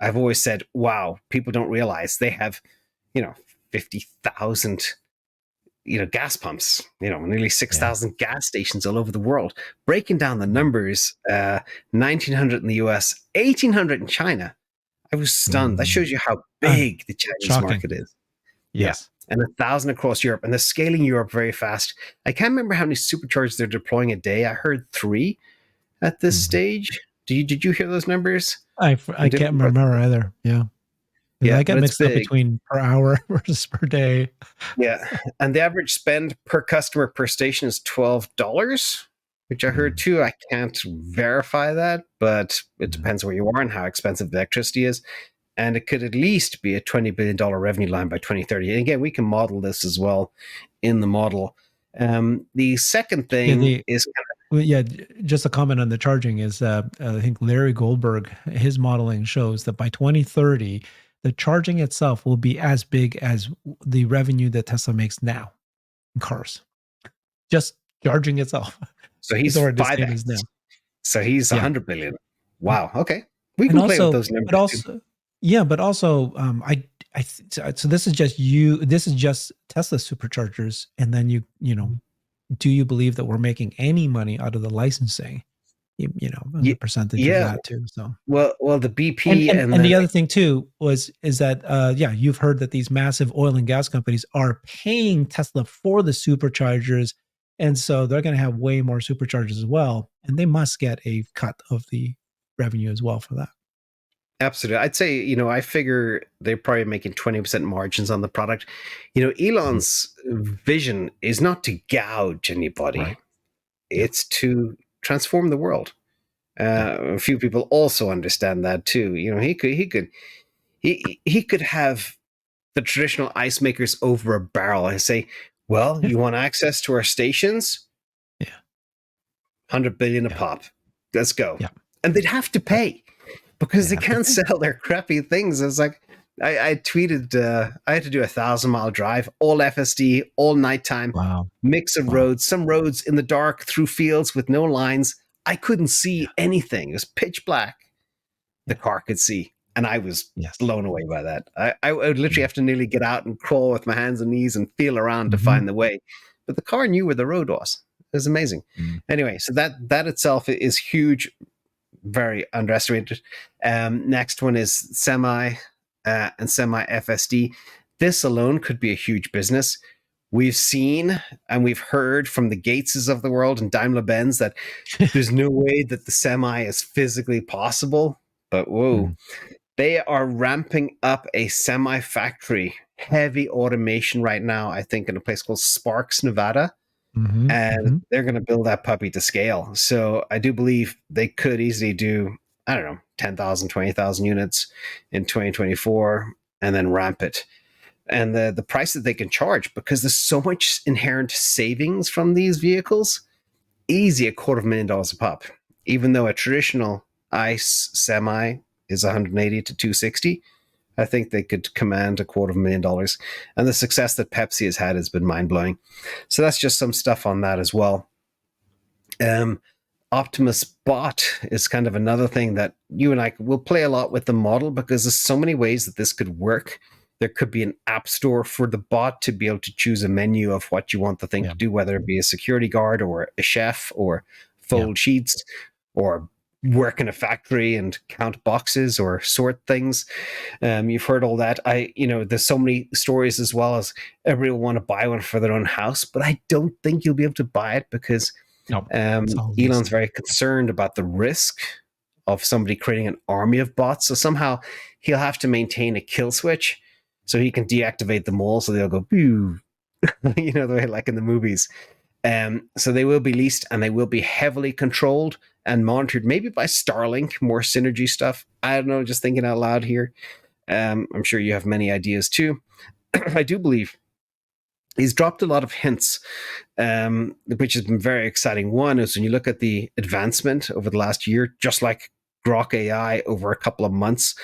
I've always said, wow, people don't realize they have, 50,000 gas pumps, nearly
Yeah.
6,000 gas stations all over the world. Breaking down the
Mm.
numbers, 1,900 in the US, 1,800 in China. I was stunned. That
Mm.
shows you how
Uh,
big the Chinese
Shocking.
market is. Yeah.
Yes.
And 1,000 across Europe. And they're scaling Europe very fast. I can't remember how many superchargers they're deploying a day. I heard 3 at this
Mhm.
stage. Did you hear those numbers?
I
In
can't
different parts?
remember either. Yeah. 'Cause
Yeah,
I
but
get
it's
mixed up
big.
between per hour versus per day.
Yeah. And the average spend per customer per station is $12, which I heard
Mm.
too. I can't verify that, but it
Mhm.
depends where you are and how expensive the electricity is. And it could at least be a $20 billion revenue line by 2030. And again, we can model this as well in the model. The second
Yeah,
thing is
well, yeah, just a comment on the charging is I think Larry Goldberg, his modeling shows that by 2030, the charging itself will be as big as the revenue that Tesla makes now in cars. Just charging itself.
so
It's
he's
already the same
5x.
as now.
So he's
Yeah.
100 billion. Wow. Okay. We
And
can play with
also,
those
but
numbers too.
also, yeah, but also, so this is just this is just Tesla superchargers. And then do you believe that we're making any money out of the licensing? And the
Ye-
percentage of
Yeah.
that too. So,
Well, the BP and
and
the
the other thing too is that yeah, you've heard that these massive oil and gas companies are paying Tesla for the superchargers, and so they're going to have way more superchargers as well, and they must get a cut of the revenue as well for that.
absolutely, I'd say I figure they're probably making 20% margins on the product.
Mhm.
Elon's vision is not to gouge anybody;
Right. Yeah.
it's to transform the world.
Yeah.
A few people also understand that too. He could have the traditional ice makers over a barrel and say, "Well,
Yeah.
you want access to our stations?
Yeah.
100 billion a
Yeah.
pop. Let's go."
Yeah.
And they'd have to
Yep.
pay
They
because they
have to
can't
pay.
sell their crappy things. It's like, I tweeted I had to do 1,000-mile drive, all FSD, all nighttime,
Wow.
mix of
Wow.
roads, some roads in the dark through fields with no lines. I couldn't
Yeah.
see anything. It was pitch black. The
Yeah.
car could see. And I was
Yes.
blown away by that. I would literally
Mm.
have to nearly get out and crawl with my hands and knees and feel around to
Mhm.
find the way. But the car knew where the road was. It was amazing.
Mm.
Anyway, so that itself is huge, very underestimated. Next one is semi and semi FSD. This alone could be a huge business. We've seen and we've heard from the Gateses of the world and Daimler Benz that there's no way that the semi is physically possible. But whoa,
Mm.
they are ramping up a semi factory, heavy automation right now, I think, in a place called Sparks, Nevada.
Mhm.
And
Mhm.
they're going to build that puppy to scale. So I do believe they could easily do, I don't know, 10,000, 20,000 units in 2024 and then ramp it. And the price that they can charge, because there's so much inherent savings from these vehicles, easy $250,000 a pop. Even though a traditional ICE semi is 180 to 260, I think they could command $250,000. And the success that Pepsi has been mind blowing. So that's just some stuff on that as well. Um, Optimus bot is kind of another thing that you and I will play a lot with the model, because there's so many ways that this could work. There could be an app store for the bot to be able to choose a menu of what you want the thing
Yeah.
to do, whether it be a security guard or a chef or
Yeah.
fold sheets or work in a factory and count boxes or sort things. You've heard all that. There's so many stories as well as everybody will want to buy one for their own house, but I don't think you'll be able to buy it because
Nope. It's all
Elon's
leased.
very concerned about the risk of somebody creating an army of bots. So somehow he'll have to maintain a kill switch so he can deactivate them all. So they'll go, boo, the way like in the movies. So they will be leased and they will be heavily controlled and monitored, maybe by Starlink, more synergy stuff. I don't know, just thinking out loud here. I'm sure you have many ideas too. I do believe he's dropped a lot of hints, which has been very exciting. One is when you look at the advancement over the last year, just like Grok AI over a couple of months,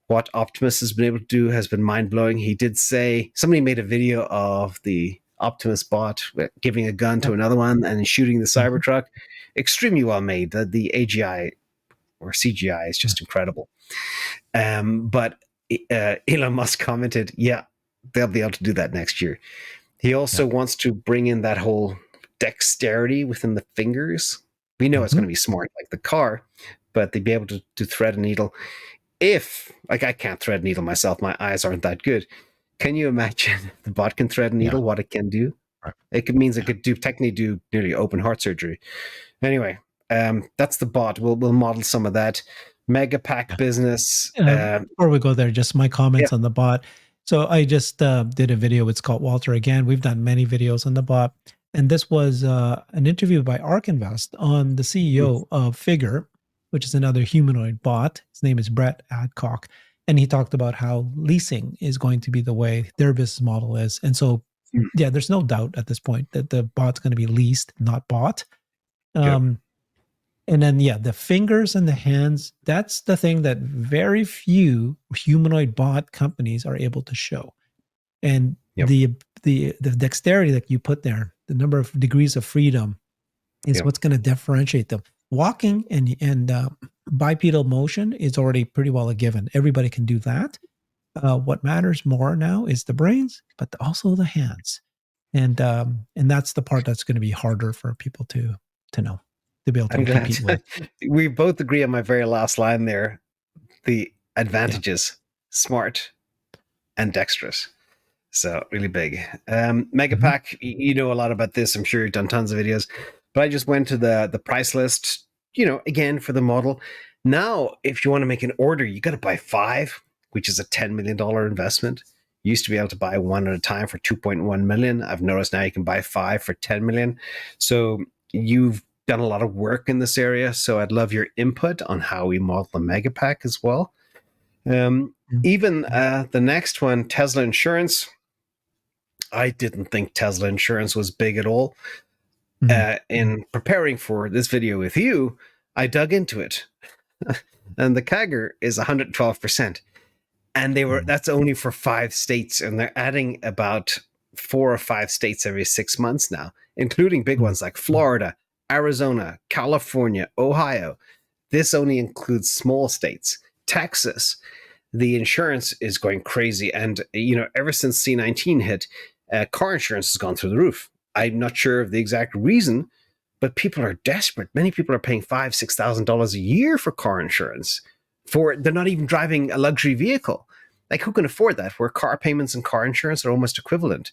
what Optimus has been able to do has been mind blowing. He did say somebody made a video of the Optimus bot giving a gun to
Yep.
another one and shooting the
Mhm.
Cybertruck. Extremely well made. The AGI or CGI is
Yeah.
just incredible. But Elon Musk commented, "Yeah, they'll be able to do that next year." He
Yeah.
also wants to bring in that whole dexterity within the fingers. We know it's going
Mhm.
to be smart like the car, but they'd be able to thread a needle. If, like, I can't thread a needle myself, my eyes aren't that good. Can you imagine the bot can thread a
Yeah.
needle, what it can do?
Right.
Means it
Yeah.
could technically do nearly open heart surgery. Anyway, that's the bot. We'll model some of that. Megapack
Yeah.
business.
Before we go there, just my
Yeah.
comments on the bot. So I just did a video with Scott Walter again. We've done many videos on the bot, and this was an interview by ARK Invest on the CEO of Figure, which is another humanoid bot. His name is Brett Adcock, and he talked about how leasing is going to be the way their business model is. And so,
Mm.
yeah, there's no doubt at this point that the bot's going to be leased, not bought.
Yep.
Um, and then, yeah, the fingers and the hands, that's the thing that very few humanoid bot companies are able to show. And
Yep.
the dexterity that you put there, the number of degrees of freedom is
Yep.
what's going to differentiate them. Walking and bipedal motion is already pretty well a given. Everybody can do that. What matters more now is the brains, but also the hands, and that's the part that's going to be harder for people to know, to be able
I'm
to
glad
compete with.
we both agree on my very last line there. The
Yeah.
advantages, smart and dexterous. So really big.
Mhm.
Megapack, you know a lot about this. I'm sure you've done tons of videos, but I just went to the price list. Again for the model. Now, if you want to make an order, you got to buy five, which is a $10 million investment. You used to be able to buy one at a time for 2.1 million. I've noticed now you can buy five for 10 million. So you've done a lot of work in this area. So I'd love your input on how we model the Megapack as well. Um,
Mm.
Even the next one, Tesla Insurance. I didn't think Tesla Insurance was big at all.
Mhm.
In preparing for this video with you, I dug into it, and the CAGR is 112%. And that's only for 5 states, and they're adding about 4 or 5 states every 6 months now, including big ones like Florida, Arizona, California, Ohio. This only includes small states. Texas, the insurance is going crazy, and ever since C-19 hit, car insurance has gone through the roof. I'm not sure of the exact reason, but people are desperate. Many people are paying $5,000-6,000 a year for car insurance. They're not even driving a luxury vehicle. Like, who can afford that? Where car payments and car insurance are almost equivalent.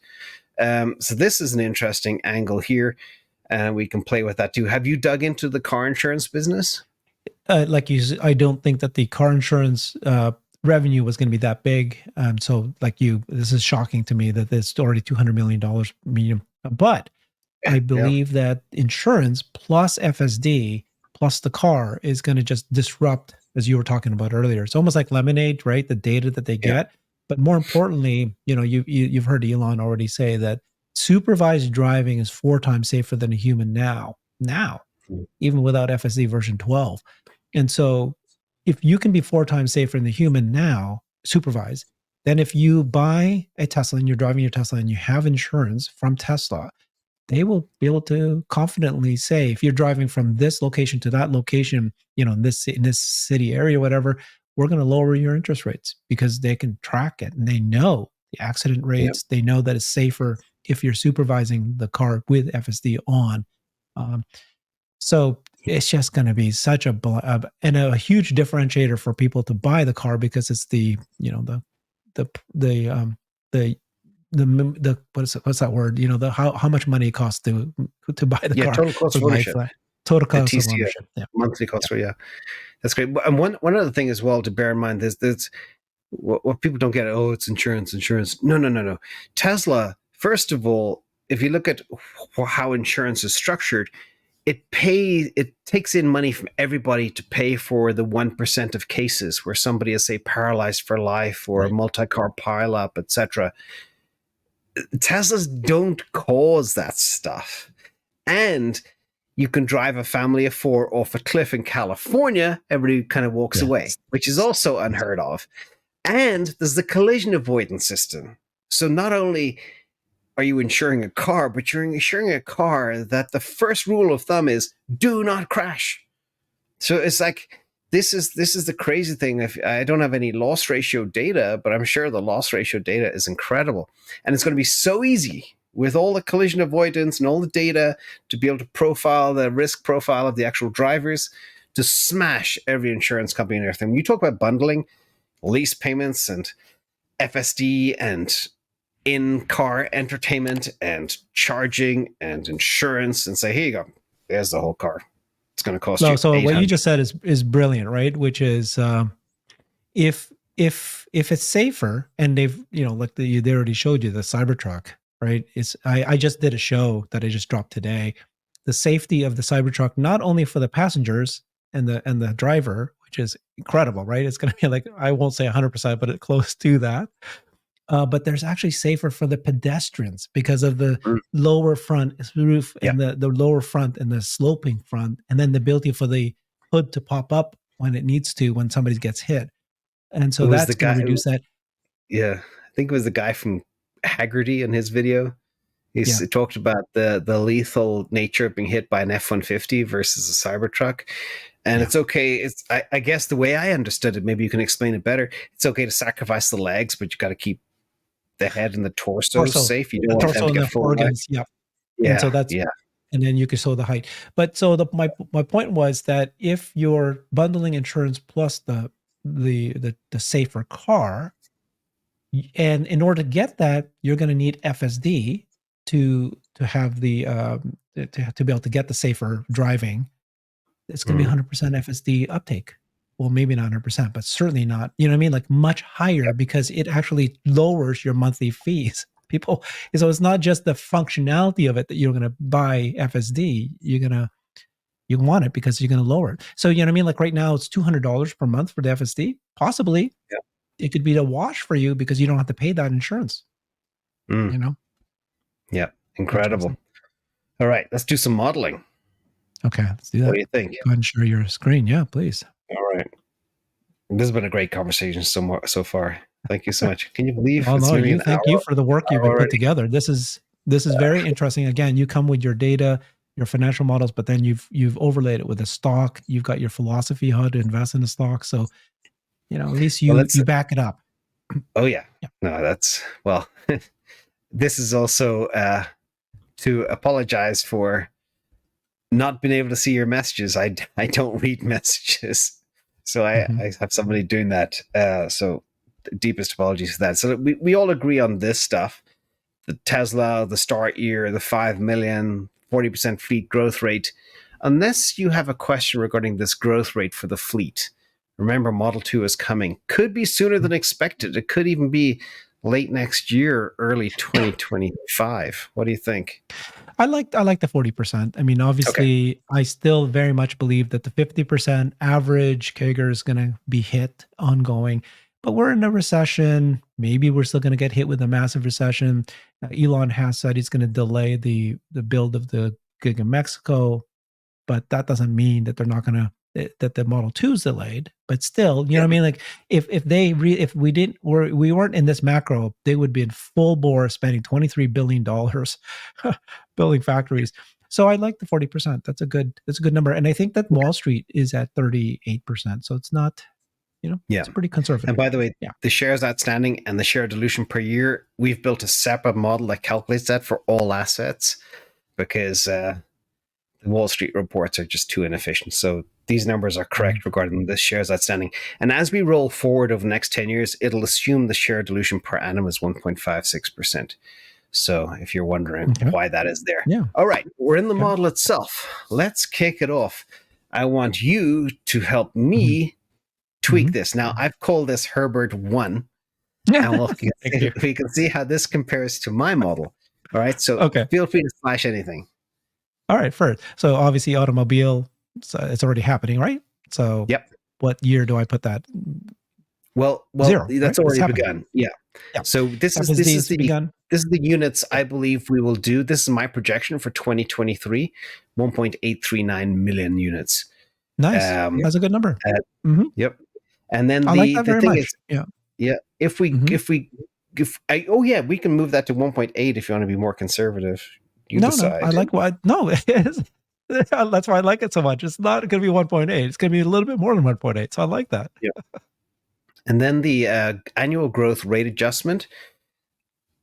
So this is an interesting angle here, and we can play with that too. Have you dug into the car insurance business?
Like you, I don't think that the car insurance revenue was going to be that big. So, like you, this is shocking to me that it's already $200 million medium. But I
Yeah.
believe that insurance plus FSD plus the car is going to just disrupt, as you were talking about earlier. It's almost like lemonade, right? The data that they
Yeah.
get. But more importantly, you've heard Elon already say that supervised driving is 4 times safer than a human now. Now, even without FSD version 12. And so if you can be 4 times safer than the human now, supervised, then if you buy a Tesla and you're driving your Tesla and you have insurance from Tesla, they will be able to confidently say, if you're driving from this location to that location, in this city area, whatever, we're going to lower your interest rates because they can track it and they know the accident
Yeah.
rates. They know that it's safer if you're supervising the car with FSD on. Um, so it's just going to be such and a huge differentiator for people to buy the car because it's the the the um the what's that word? The how much money it costs to buy the
Yeah,
car
total cost
for
of
life,
ownership.
total
The
cost of
TCO,
ownership. Yeah,
monthly
yeah,
cost. Yeah, that's great. And one other thing as well to bear in mind is what people don't get. Oh, it's insurance. No, no, no, no. Tesla, first of all, if you look at how insurance is structured, it takes in money from everybody to pay for the 1% of cases where somebody is, say, paralyzed for life or a
right.
multi-car pileup, etc. Teslas don't cause that stuff. And you can drive a family of 4 off a cliff in California, everybody kind of walks
Yeah,
away, which is also unheard of. And there's the collision avoidance system. So not only are you insuring a car, but you're insuring a car that the first rule of thumb is do not crash. So it's like this is the crazy thing. If I don't have any loss ratio data, but I'm sure the loss ratio data is incredible, and it's going to be so easy with all the collision avoidance and all the data to be able to profile the risk profile of the actual drivers to smash every insurance company and everything. When you talk about bundling, lease payments and FSD and in-car entertainment and charging and insurance, and say, here you go, there's the whole car. It's going to cost
no.
you
So what you
800.
just said is brilliant, right? Which is if it's safer, and they've like they already showed you the Cybertruck, right? I just did a show that I just dropped today. The safety of the Cybertruck, not only for the passengers and the driver, which is incredible, right? It's going to be like, I won't say 100%, but it's close to that. But there's actually safer for the pedestrians because of the
Mm,
lower front roof
yeah.
and the lower front and the sloping front, and then the ability for the hood to pop up when it needs to when somebody gets hit. And
It
so
was the
that's going to
guy.
reduce that.
Yeah, I think it was the guy from Haggerty in his video.
Yeah.
He talked about the lethal nature of being hit by an F-150 versus a Cybertruck. And
Yeah.
it's okay. I guess the way I understood it, maybe you can explain it better. It's okay to sacrifice the legs, but you got to keep the head and the torso
Torso,
safe. You don't
the
want them
torso
to
and
get
the
full away.
organs. Yeah. And so
Yeah,
that's,
yeah.
and then you can show the height. But so my point was that if you're bundling insurance plus the safer car, and in order to get that, you're going to need FSD to have the to be able to get the safer driving. It's going to be
Mhm.
100% FSD uptake. Well, maybe not 100%, but certainly not. You know what I mean? Like much higher
Yep.
because it actually lowers your monthly fees. People, so it's not just the functionality of it that you're going to buy FSD. You want it because you're going to lower it. So you know what I mean? Like right now, it's $200 per month for the FSD. Possibly,
Yep.
it could be a wash for you because you don't have to pay that insurance.
Mm,
You know,
yeah. Incredible.
interesting.
All right, let's do some modeling.
Okay, let's do
What
that.
do you think?
Go ahead and share your screen. Yeah, please.
All right. This has been a great conversation so far. Thank you so much. Can you believe
Oh
it's
no,
nearly
you
an
thank you for the work you've
hour
been put
already?
together. This is very interesting. Again, you come with your data, your financial models, but then you've overlaid it with a stock. You've got your philosophy how to invest in a stock. So at least
Well,
you
let's.
you back it up.
Oh yeah.
Yeah.
No, that's well. This is also to apologize for not being able to see your messages. I don't read messages, so
Mhm.
I have somebody doing that. So deepest apologies for that. So we all agree on this stuff: the Tesla, the start year, the 5 million, 40% fleet growth rate. Unless you have a question regarding this growth rate for the fleet, remember Model 2 is coming. Could be sooner than expected. It could even be late next year, early 2025. What do you think?
I like the 40%. I mean,
Okay.
obviously, I still very much believe that the 50% average CAGR is going to be hit ongoing. But we're in a recession. Maybe we're still going to get hit with a massive recession. Elon has said he's going to delay the build of the gig in Mexico, but that doesn't mean that they're not going to that the Model 2 is delayed. But still, you know
Yeah.
what I mean? Like if we didn't we weren't in this macro, they would be in full bore spending $23 billion building factories. So I like the 40%. That's a good number. And I think that Wall Street is at 38%. So it's not,
Yeah.
it's pretty
And
conservative.
by the way,
Yeah.
the shares outstanding and the share dilution per year, we've built a separate model that calculates that for all assets because the Wall Street reports are just too inefficient. So these numbers are
Mhm.
correct regarding the shares outstanding. And as we roll forward over the next 10 years, it'll assume the share dilution per annum is 1.56%. So if you're wondering
Okay.
why that is there.
Yeah.
All right, we're in the
Okay.
model itself. Let's kick it off. I want you to help
Mhm.
me tweak
Mhm.
this. Now, I've called this Herbert 1, and
Thank you.
we can see how this compares to my model. All right, so
Okay.
feel free to flash anything.
All right, first. So obviously automobile, so it's already happening, right? So
Yep.
what year do I put that?
Well,
Zero, right?
that's
It's
already
happening.
begun. Yeah.
Yeah.
So
FSD has begun.
this is the units
Yeah.
I believe we will do. This is my projection for 2023, 1.839 million units.
Nice.
Um,
That's a good number.
uh,
Mhm.
yep. And then
I like
the
that
the
very
thing
much.
is,
Yeah.
yeah,
Mhm.
if I oh yeah, we can move that to 1.8 if you want to be more conservative. You
No, I
decide.
like what no, it is. That's why I like it so much. It's not gonna be 1.8. It's gonna be a little bit more than 1.8. So I like that.
Yeah. And then the annual growth rate adjustment,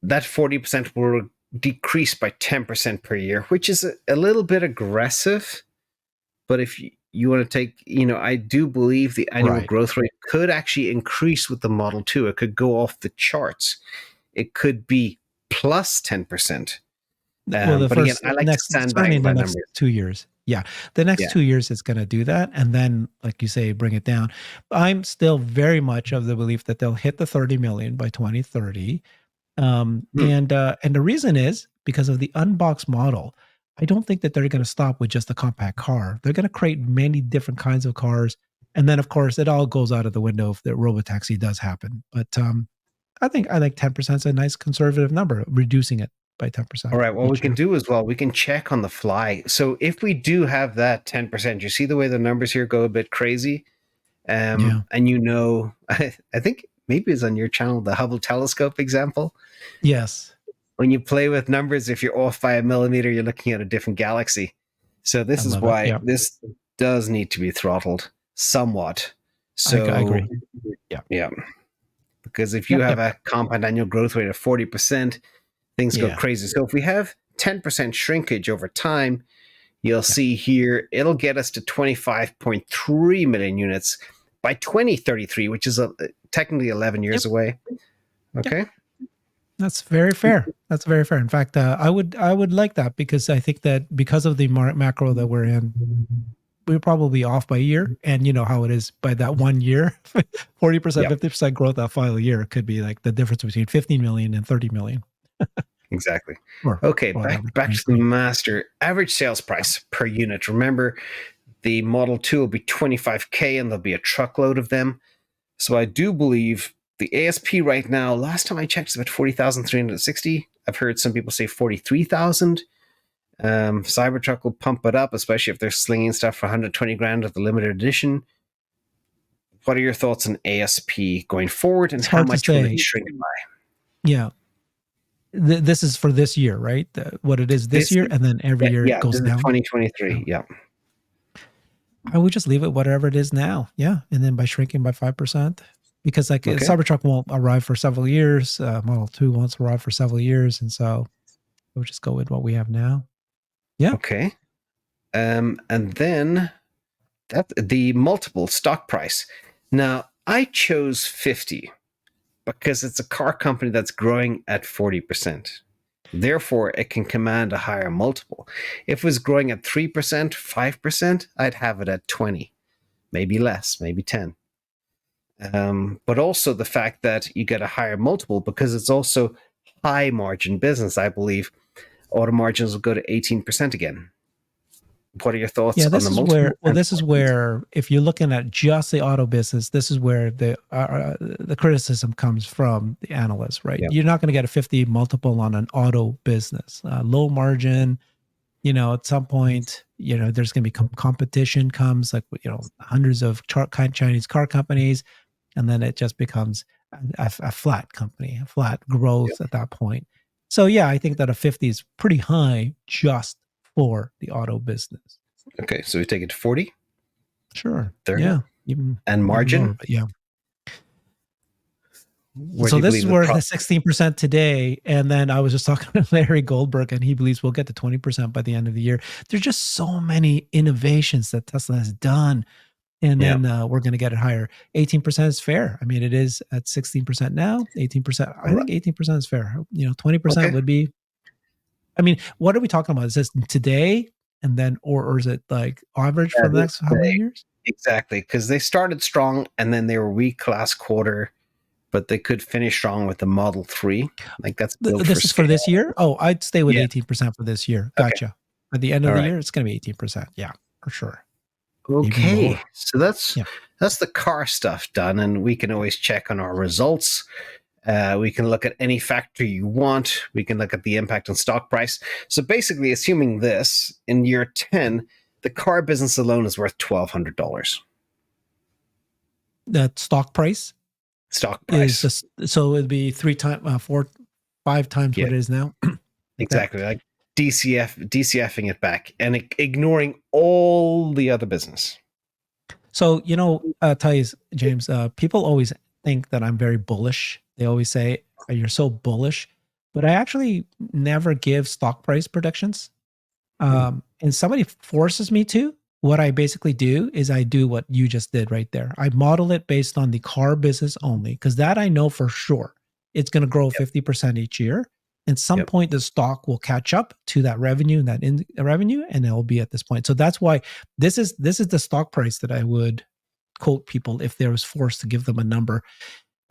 that 40% will decrease by 10% per year, which is a little bit aggressive. But if you want to take, I do believe the annual
Right.
growth rate could actually increase with the Model 2. It could go off the charts. It could be plus 10%.
Well, the
But again,
first
I like to
next
stand
certainly
back
in the
by
next
numbers.
2 years. Yeah. The next
Yeah.
2 years it's gonna do that, and then, like you say, bring it down. I'm still very much of the belief that they'll hit the 30 million by 2030.
Hmm.
And the reason is because of the unboxed model. I don't think that they're gonna stop with just a compact car. They're gonna create many different kinds of cars, and then, of course, it all goes out of the window if the Robotaxi does happen. But, I think 10% is a nice conservative number, reducing it by
All
10%
right. What we
each
can
year.
do as well, we can check on the fly. So if we do have that 10%, you see the way the numbers here go a bit crazy.
Yeah.
And I think maybe it's on your channel, the Hubble telescope example.
Yes.
When you play with numbers, if you're off by a millimeter, you're looking at a different galaxy. So
I
this is
love it.
why
Yeah.
this does need to be throttled somewhat.
I
So
agree. Yeah.
yeah, because if you
Yep,
have
yep.
a compound annual growth rate of 40%, things go
Yeah.
crazy. So if we have 10% shrinkage over time, you'll
Yeah.
see here it'll get us to 25.3 million units by 2033, which is technically 11
Yep.
years away.
Yep.
Okay.
That's very fair. That's very fair. In fact, I would like that because I think that because of the macro that we're in, we're probably off by a year, and you know how it is by that 1 year, 40%,
Yeah,
50% growth that final year could be like the difference between 15 million and 30 million,
exactly.
or
Okay,
whatever,
back to the
23.
master average sales
Yeah.
price per unit. Remember, the Model 2 will be 25K and there'll be a truckload of them. So I do believe the ASP right now, last time I checked, is about 40,360. I've heard some people say 43,000. Cybertruck will pump it up, especially if they're slinging stuff for 120 grand at the limited edition. what are your thoughts on ASP going forward, and
It's
how
hard to
much will it
say.
shrink by?
Yeah. This is for this year, right? What it is this
This
year,
year?
and then every year it
Yeah,
goes
this is
down.
2023. Yeah.
I would just leave it whatever it is now. Yeah. And then by shrinking by 5%, because like
Okay.
Cybertruck won't arrive for several years. Model 2 won't arrive for several years. And so we'll just go with what we have now. Yeah.
Okay. And then that the multiple stock price. Now, I chose 50 because it's a car company that's growing at 40%. Therefore, it can command a higher multiple. If it was growing at 3%, 5%, I'd have it at 20, maybe less, maybe 10. But also the fact that you get a higher multiple because it's also high margin business. I believe auto margins will go to 18% again. What are your thoughts
Yeah,
on
this
the
is
multiple?
where, well, this is where, if you're looking at just the auto business, this is where the criticism comes from the analysts, right?
Yeah.
You're not going to get a 50 multiple on an auto business, low margin. At some point, there's going to be competition comes, like, hundreds of Chinese car companies, and then it just becomes a flat company, a flat growth at that point. So yeah, I think that a 50 is pretty high just for the auto business.
Okay, so we take it to 40.
Sure.
30.
Yeah. Even
Margin?
lower, but yeah.
Where do
So
you
this
believe
is
the
where the
profit?
16% today, and then I was just talking to Larry Goldberg, and he believes we'll get to 20% by the end of the year. There's just so many innovations that Tesla has done, and
Yeah.
then we're going to get it higher. 18% is fair. I mean, it is at 16% now. 18%. I think 18% is fair. 20%
Okay.
would be. I mean, what are we talking about? Is this today, and then, or is it like average for the next how many years?
Exactly, because they started strong and then they were weak last quarter, but they could finish strong with the Model 3. Like that's built for
This is for
scale.
this year? Oh, I'd stay with
Yeah.
18% for this year.
Okay.
Gotcha. At the end of
All
the
right.
year, it's going to be 18%. Yeah, for sure. Even
Okay.
lower.
So that's
Yeah.
the car stuff done, and we can always check on our results. We can look at any factor you want. We can look at the impact on stock price. So basically, assuming this in year 10, the car business alone is worth $1,200.
That stock price
Stock
is
price.
just, so it'd be 5 times
Yeah,
what it is now. Okay.
exactly. Like DCFing it back and ignoring all the other business.
So, tell you, James, people always think that I'm very bullish. They always say, you're so bullish. But I actually never give stock price predictions. And somebody forces me to. What I basically do is I do what you just did right there. I model it based on the car business only, because that I know for sure it's going to grow 50% each year. At some point, the stock will catch up to that revenue and that revenue, and it will be at this point. So that's why this is the stock price that I would quote people if there was forced to give them a number.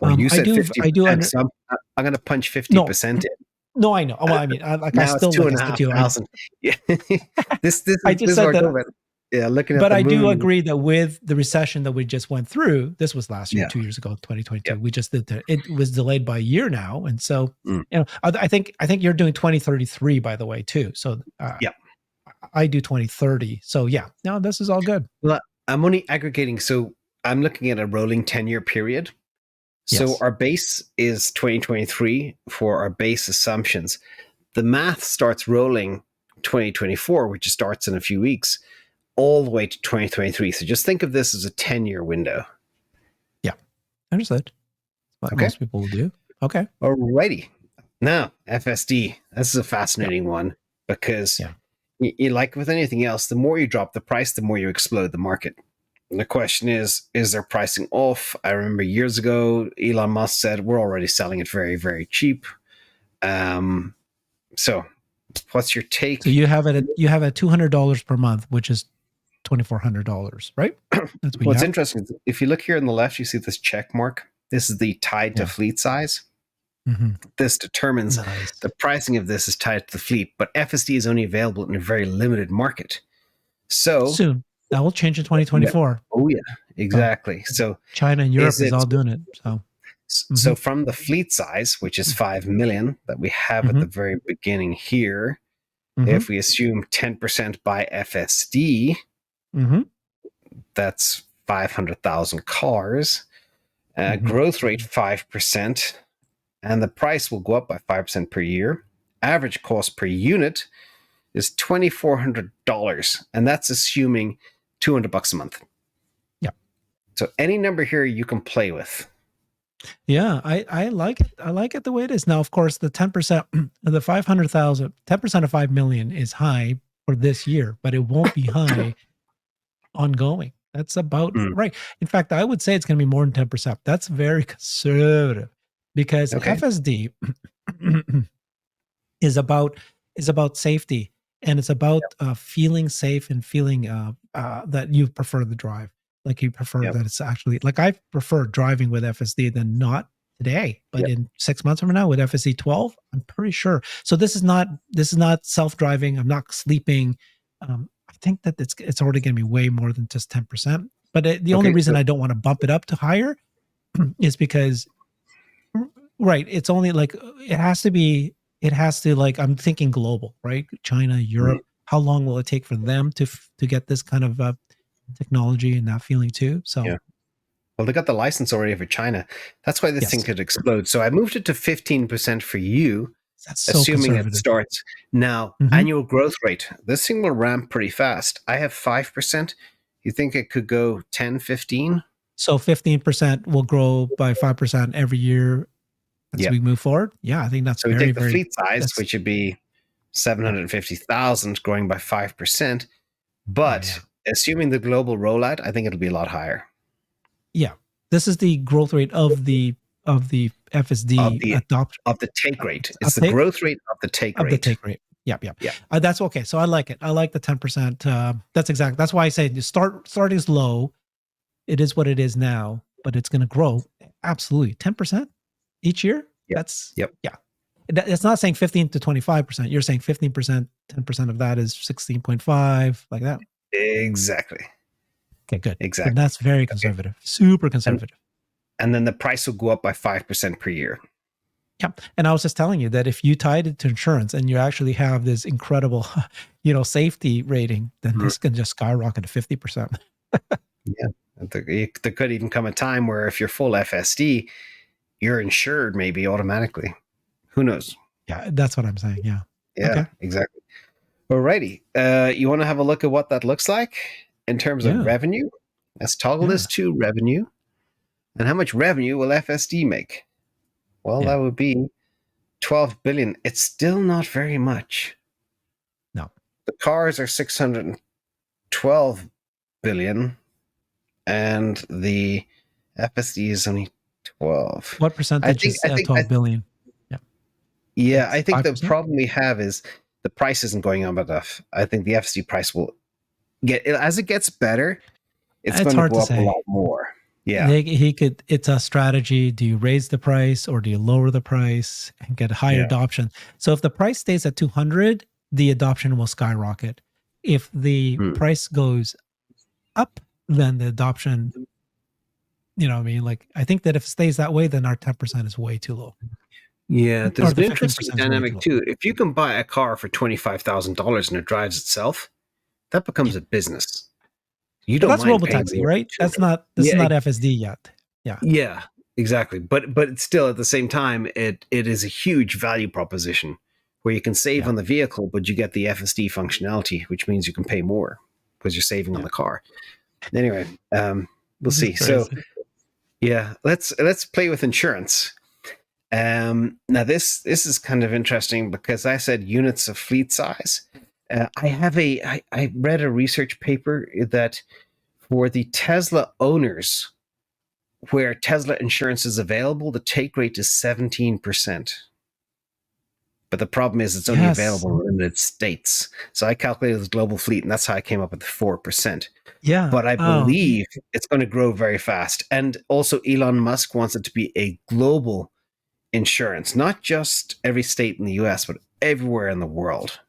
Well, you said
I do
50%,
under
so I'm going to punch
no
50% in.
no I know. Well, I mean, I
Now it's
still,
two
like I
and a
said
half
to you,
thousand. Yeah, this
I
is
just
what
said
I'm
that.
talking about. Yeah, looking at
But
the
I do
moon.
agree that with the recession that we just went through, this was last year,
Yeah.
2 years ago, 2022.
Yep.
We just did that. It was delayed by a year now, and so
Mm.
I think you're doing 2033, by the way, too. So
Yeah.
I do 2030. So yeah, no, this is all good.
Well, I'm only aggregating, so I'm looking at a rolling 10-year period. So
Yes.
our base is 2023 for our base assumptions. The math starts rolling 2024, which starts in a few weeks, all the way to 2023. So just think of this as a 10-year window.
Yeah, understood. What
Okay.
most people will do. Okay.
Alrighty. Now, FSD. This is a
Yeah.
fascinating one because
Yeah.
like with anything else, the more you drop the price, the more you explode the market. And the question is there pricing off? I remember years ago, Elon Musk said, we're already selling it very, very cheap. So what's your
So
take?
you have it at $200 per month, which is $2,400, right? That's what you
What's
have.
interesting is if you look here on the left, you see this check mark. This is the tied to
Yeah.
fleet size.
Mm-hmm.
This determines
Nice.
the pricing of this is tied to the fleet, but FSD is only available in a very limited market. So
Soon that will change in 2024.
oh yeah,
So
exactly. So
China and
is
Europe is
it
all doing it. So
so from the fleet size, which is 5 million that we have at
mm-hmm.
the very beginning here,
Mm-hmm.
if we assume 10% by FSD,
Mm-hmm.
that's 500,000 cars.
Mhm.
Growth rate 5%, and the price will go up by 5% per year. Average cost per unit is $2,400, and that's assuming $200 a month.
Yeah.
So any number here you can play with.
Yeah, I like it. I like it the way it is. Now, of course, the 10%, the 500,000, 10% of 5 million is high for this year, but it won't be high ongoing. That's about
Mm,
right. In fact, I would say it's going to be more than 10%. That's very conservative because
okay.
FSD is about safety, and it's about feeling safe and feeling that you prefer the drive, like you prefer
Yep.
that it's actually like I prefer driving with FSD than not today, but
Yep.
in 6 months from now with FSD 12, I'm pretty sure. So this is not self-driving. I'm not sleeping. I think that it's already going to be way more than just 10%. But the only
Okay.
reason
So
I don't want to bump it up to higher is because right. It's only like it has to like I'm thinking global, right? China,
mm,
Europe. How long will it take for them to get this kind of technology and that feeling too? So
yeah. Well, they got the license already for China. That's why this thing
yes,
could explode. So I moved it to 15% for you,
that's so
assuming it
conservative.
starts now.
Hmm.
Annual growth rate. This thing will ramp pretty fast. I have 5%. You think it could go 10, 15?
So 15% will grow by 5% every year as
Yep.
we move forward. Yeah, I think that's
So we
very,
take the
very.
fleet size,
That's
which would be
yeah,
750,000 growing by 5%.
yeah, yeah,
But assuming the global rollout, I think it'll be a lot higher
yeah. This is the growth rate of the
of
FSD
the
adoption.
of the take rate. It's the
Uptake
growth rate of the take
of the
rate.
take rate. Yep, yep.
Yeah.
That's okay. So I like it. I like the 10%. That's exact. That's why I say you starting is low. It is what it is now, but it's going to grow. Absolutely. 10% each year.
Yep.
That's
Yep.
yeah. It's not saying 15 to 25%. You're saying 15%, 10% of that is 16.5, like that.
Exactly.
Okay, good. Then
Exactly.
that's very
Okay.
conservative. Super
And
conservative.
and then the price will go up by 5% per year.
Yeah. And I was just telling you that if you tied it to insurance and you actually have this incredible, safety rating, then
Mhm.
this can just skyrocket to 50%.
Yeah. There could even come a time where if you're full FSD, you're insured maybe automatically. Who knows?
Yeah, that's what I'm saying. Yeah.
Yeah,
Okay.
exactly. Alrighty. You want to have a look at what that looks like in terms of
Yeah.
revenue? Let's toggle
Yeah.
this to revenue. And how much revenue will FSD make? Well,
Yeah.
that would be 12 billion. It's still not very much.
No.
The cars are 612 billion, and the FSD is only 12.
What
I
percentage
think,
is
I think, I,
12 billion? Yeah.
yeah, I
It's
think the
5%.
problem we have is the price isn't going up enough. I think the FSD price will get, as it gets better, it's
It's
going to
hard
go
to
up a
say.
lot more. Yeah.
He could, it's a strategy. Do you raise the price or do you lower the price and get higher
Yeah.
adoption? So if the price stays at 200, the adoption will skyrocket. If the
Hmm.
price goes up, then the adoption, what I mean? Like, I think that if it stays that way, then our 10% is way too low,
Yeah,
or
there's
the
an interesting
15% is way too
dynamic
low.
too. If you can buy a car for $25,000 and it drives itself, that
Yeah.
becomes a business. You
But
don't
that's
mind paying
Robotaxi,
more
right?
than 200.
This is
Yeah,
not FSD yet. Yeah.
yeah, exactly. But it's still at the same time, it is a huge value proposition where you can save
Yeah.
on the vehicle, but you get the FSD functionality, which means you can pay more because you're saving on
Yeah.
the car. Anyway, we'll
This is
see. So
crazy.
yeah, let's play with insurance. Now this is kind of interesting because I said units of fleet size. I read a research paper that for the Tesla owners, where Tesla insurance is available, the take rate is 17%. But the problem is it's only
Yes.
available in limited states. So I calculated the global fleet, and that's how I came up with the 4%.
Yeah.
But I
Oh,
believe it's going to grow very fast. And also, Elon Musk wants it to be a global insurance, not just every state in the US, but everywhere in the world.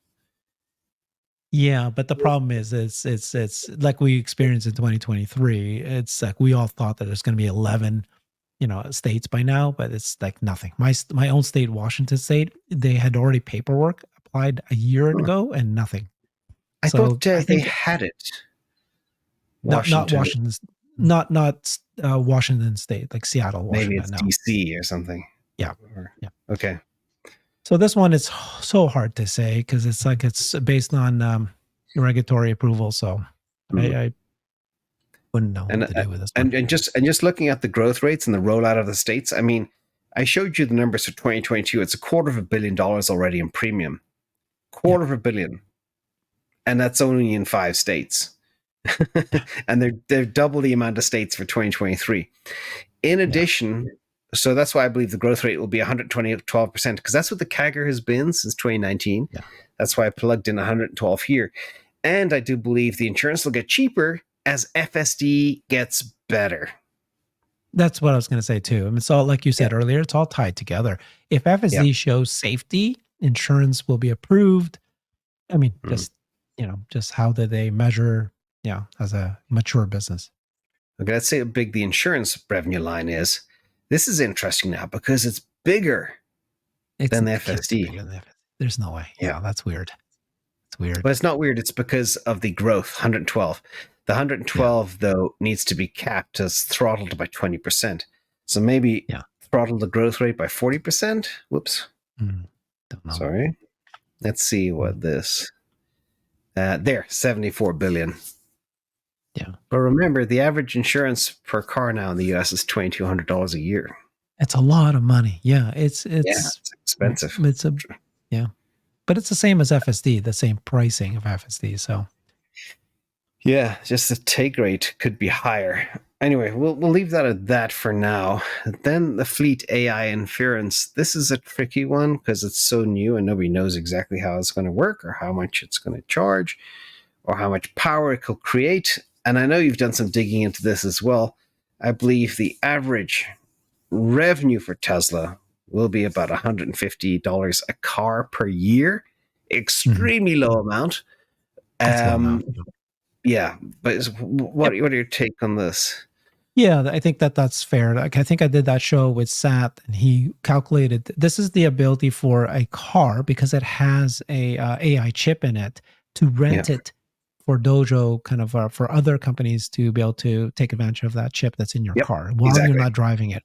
yeah, but the problem is it's like we experienced in 2023. It's like we all thought that there's going to be 11, states by now, but it's like nothing. My own state, Washington State, they had already paperwork applied a year
Huh.
ago and nothing.
I
So
thought
I
they
think
had it.
not
Washington.
Washington. not Washington State, like Seattle,
Maybe
Washington.
it's
No.
DC or something.
Yeah.
Or,
Yeah.
okay.
So this one is so hard to say because it's like it's based on regulatory approval. So
Mm.
I wouldn't know what
And
to do with this one.
just looking at the growth rates and the rollout of the states, I mean, I showed you the numbers for 2022. It's $250 million already in premium.
Yeah.
$250 million. And that's only in 5 states. And they're double the amount of states for 2023. In addition, so that's why I believe the growth rate will be 112%, because that's what the CAGR has been since 2019.
Yeah.
That's why I plugged in 112 here. And I do believe the insurance will get cheaper as FSD gets better.
That's what I was going to say too. I mean, it's all, like you said earlier, it's all tied together. If FSD shows safety, insurance will be approved. I mean, just how do they measure, as a mature business?
Okay, let's see how big the insurance revenue line is. This is interesting now because it's bigger than the FSD.
There's no way. Yeah, that's weird. It's weird.
But it's not weird. It's because of the growth, 112. The 112, though, needs to be capped as throttled by 20%. So maybe throttle the growth rate by 40%? Whoops.
Don't know.
Sorry. Let's see what this... there, 74 billion.
Yeah.
But remember, the average insurance per car now in the US is $2,200 a year.
It's a lot of money. Yeah, it's
expensive.
But it's the same as FSD, the same pricing of FSD. So
yeah, just the take rate could be higher. Anyway, we'll leave that at that for now. Then the fleet AI inference. This is a tricky one because it's so new and nobody knows exactly how it's going to work or how much it's going to charge or how much power it could create. And I know you've done some digging into this as well. I believe the average revenue for Tesla will be about $150 a car per year. Extremely low amount.
That's low amount.
Yeah, but what are your take on this?
Yeah, I think that's fair. Like, I think I did that show with Sat, and he calculated this is the ability for a car because it has a AI chip in it to rent it for Dojo, kind of for other companies to be able to take advantage of that chip that's in your car while you're not driving it.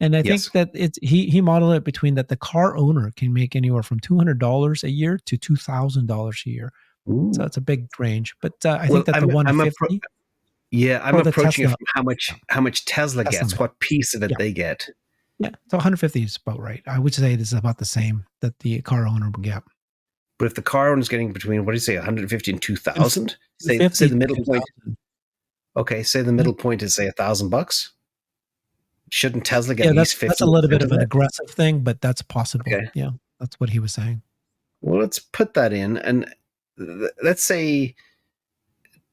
And I think that he modeled it between that the car owner can make anywhere from $200 a year to $2,000 a year. Ooh. So it's a big range. But I think that the 150.
I'm approaching it from how much Tesla gets, what piece of it they get.
Yeah, so 150 is about right. I would say this is about the same that the car owner would get.
But if the car owner is getting between, what do you say, 150 and 2,000? Say the middle point. Okay, say the middle point is say $1,000. Shouldn't Tesla get at least 50?
That's a little bit of an aggressive thing, but that's possible. Okay. Yeah, that's what he was saying.
Well, let's put that in, and let's say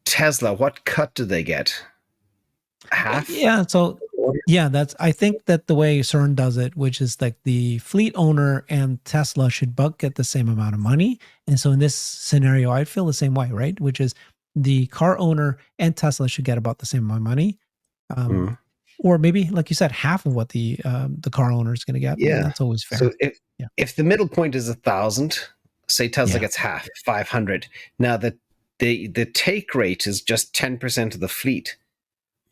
Tesla. What cut do they get? Half?
Yeah. So yeah, I think that the way CERN does it, which is like the fleet owner and Tesla should both get the same amount of money. And so in this scenario, I feel the same way, right? Which is the car owner and Tesla should get about the same amount of money. Or maybe, like you said, half of what the car owner is going to get. Yeah, that's always fair.
So if the middle point is 1,000, say Tesla gets half, 500. Now the take rate is just 10% of the fleet.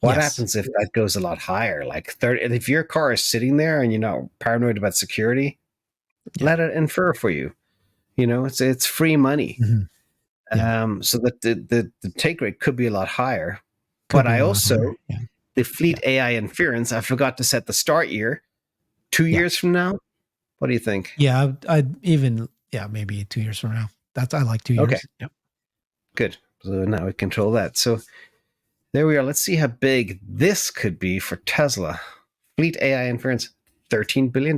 What happens if that goes a lot higher? Like 30? If your car is sitting there and you're not paranoid about security, let it infer for you. You know, it's free money. So that the take rate could be a lot higher. But I also. The fleet AI inference, I forgot to set the start year. 2 years from now? What do you think?
Yeah, I'd even, maybe 2 years from now. I like 2 years.
Okay. Yep. Good. So now we control that. So there we are. Let's see how big this could be for Tesla. Fleet AI inference, $13 billion.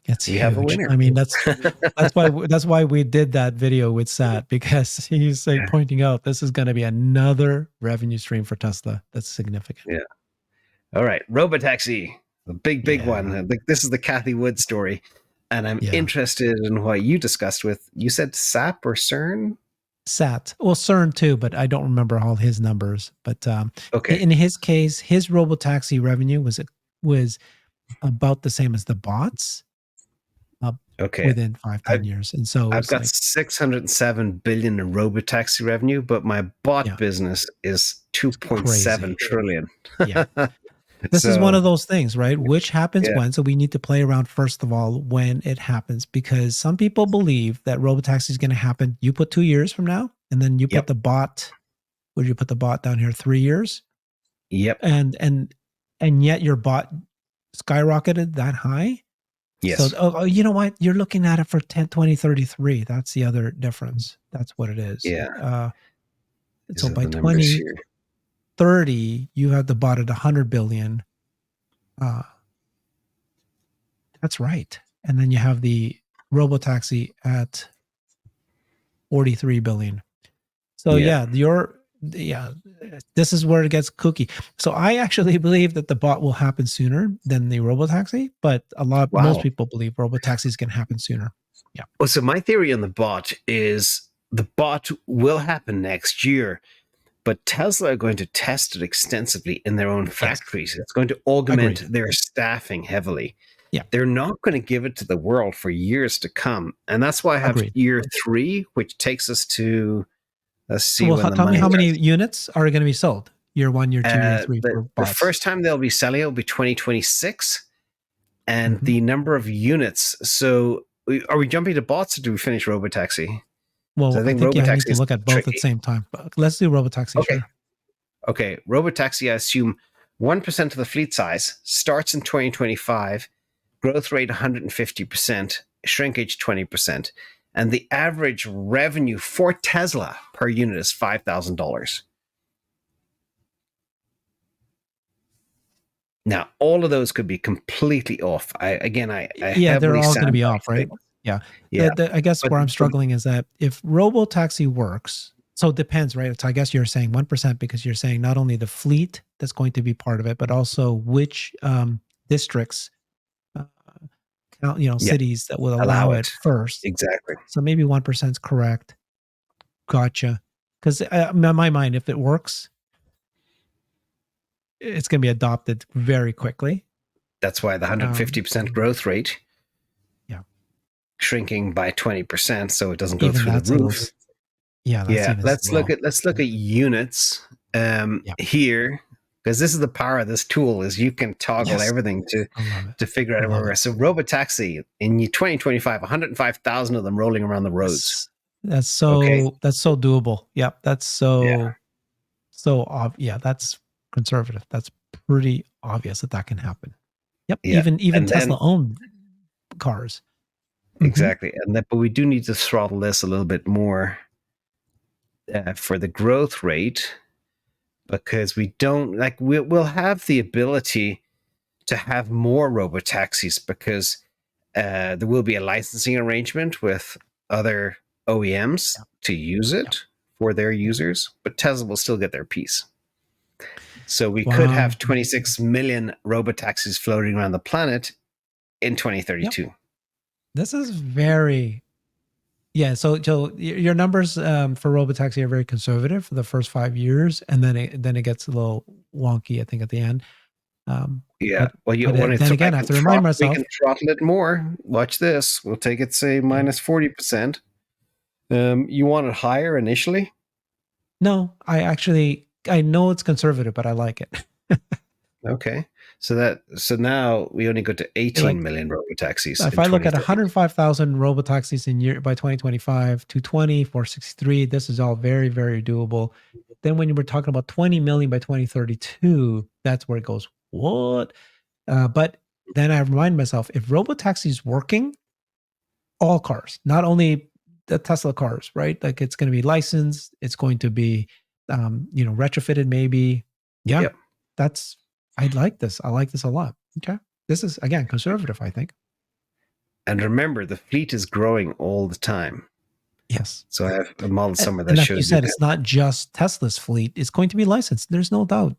That's huge. Have a winner. I mean, that's why we did that video with Sat, because he's pointing out this is going to be another revenue stream for Tesla. That's significant.
Yeah. All right. Robotaxi, the big one. This is the Kathy Wood story. And I'm interested in what you discussed with, you said SAP or CERN?
SAT. Well, CERN too, but I don't remember all his numbers. But in his case, his Robotaxi revenue was about the same as the bots. Within 5-10 years. And so
I've got 607 billion in Robotaxi revenue, but my bot business is 2.7
Crazy.
trillion.
Yeah. This is one
So
of those things, right? Which happens
yeah,
when? So we need to play around first of all when it happens, because some people believe that Robotaxi is going to happen. You put 2 years from now, and then you put
yep,
the bot. Would you put the bot down here? 3 years,
yep,
and yet your bot skyrocketed that high. So
yes,
you know what? You're looking at it for 10, 20, 33. That's the other difference. That's what it is.
yeah.
So
These are
by
the numbers here.
2030, you have the bot at 100 billion. Uh, That's right. And then you have the Robotaxi at 43 billion. So
Yeah.
yeah, this is where it gets kooky. So I actually believe that the bot will happen sooner than the Robotaxi, but most
Wow.
people believe Robotaxi is going to happen sooner. Yeah.
Well, so my theory on the bot is the bot will happen next year, but Tesla are going to test it extensively in their own
Yes.
factories. It's going to augment
Agreed.
their staffing heavily.
Yeah.
They're not going to give it to the world for years to come. And that's why I have
Agreed.
year 3, which takes us to, let's see
Well,
when the
tell me
money
how many
starts.
units are going to be sold? Year 1, year 2, year 3 for
The
bots.
first time they'll be selling it will be 2026. And
Mhm.
the number of units. So are we jumping to bots or do we finish Robotaxi? So
Well,
I
I
think
think, yeah, I need
Robotaxi
to
is
look at both at the
tricky.
same time. But let's do Robotaxi,
Okay.
sure.
Okay. Robotaxi, I assume 1% of the fleet size, starts in 2025, growth rate 150%, shrinkage 20%. And the average revenue for Tesla per unit is $5,000. Now, all of those could be completely off. I
Yeah, they're
heavily
all going to be
sandbag
off, right?
things.
Yeah.
Yeah.
I guess
But,
where I'm
but
struggling is that if Robotaxi works, so it depends, right? So I guess you're saying 1% because you're saying not only the fleet that's going to be part of it, but also which districts, uh,
yeah,
cities that will
allow
allow
it.
it first.
Exactly.
So maybe 1% is correct. Gotcha. Because in my mind, if it works, it's going to be adopted very quickly.
That's why the 150% growth rate
Yeah.
shrinking by 20% so it doesn't go
Even
through the
that's a little,
roof.
that's
Yeah,
even
let's look
slow.
at units
Yeah.
here, because this is the power of this tool is you can toggle
Yes.
everything
I love it.
to figure
I
out
love
where.
it.
So Robotaxi in 2025, 105,000 of them rolling around the roads.
That's
Okay.
that's so doable. Yeah, that's
Yeah.
yeah, that's conservative. That's pretty obvious that can happen. Yep,
Yeah.
even
And then
Tesla owned cars. Mhm.
exactly. And then, but we do need to throttle this a little bit more for the growth rate, because we don't like we'll have the ability to have more robo taxis because there will be a licensing arrangement with other OEMs
Yeah,
to use
yeah,
it for their
yeah.
users, but Tesla will still get their piece. So we could
Wow.
have 26 million robo taxis floating around the planet in
Yep.
2032.
This is very yeah, so your numbers for Robotaxi are very conservative for the first 5 years, and then it gets a little wonky, I think, at the end.
Yeah.
But
Well, you when
then
I
again, I have
can
to remind
we can
myself.
throttle it more. Watch this. We'll take it say
Yeah.
minus 40%. You want it higher initially?
No, I know it's conservative, but I like it.
Okay. So now we only go to
Like
18 million robo taxis
if
in
I look at
2030.
105,000 robotaxis in year by 2025, 220, 463, this is all very, very doable. Then when you were talking about 20 million by 2032, that's where it goes, what? But then I remind myself, if robotaxi is working, all cars, not only the Tesla cars, right? Like it's going to be licensed, it's going to be, retrofitted maybe. Yeah,
Yep.
that's, I like this. I like this a lot. Okay. This is, again, conservative, I think.
And remember, the fleet is growing all the time.
Yes.
So I have a model somewhere that
And like you
shows you
said,
that.
it's not just Tesla's fleet. It's going to be licensed. There's no doubt.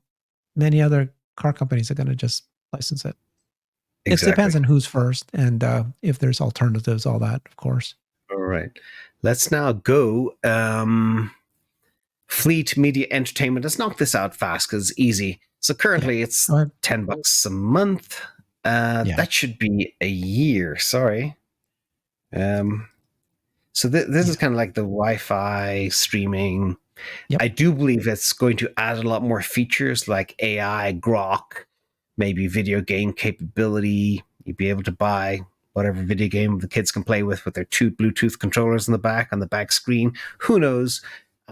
Many other car companies are going to just license it. It
Exactly.
depends on who's first and if there's alternatives, all that, of course.
All right. Let's now go fleet media entertainment. Let's knock this out fast because it's easy. So
Yeah.
currently it's
Go ahead.
$10 a month.
Yeah.
That should be a year. Sorry. So this
Yeah.
is kind of like the Wi-Fi streaming.
Yep.
I do believe it's going to add a lot more features like AI, grok, maybe video game capability. You'd be able to buy whatever video game the kids can play with their two Bluetooth controllers in the back, on the back screen. Who knows?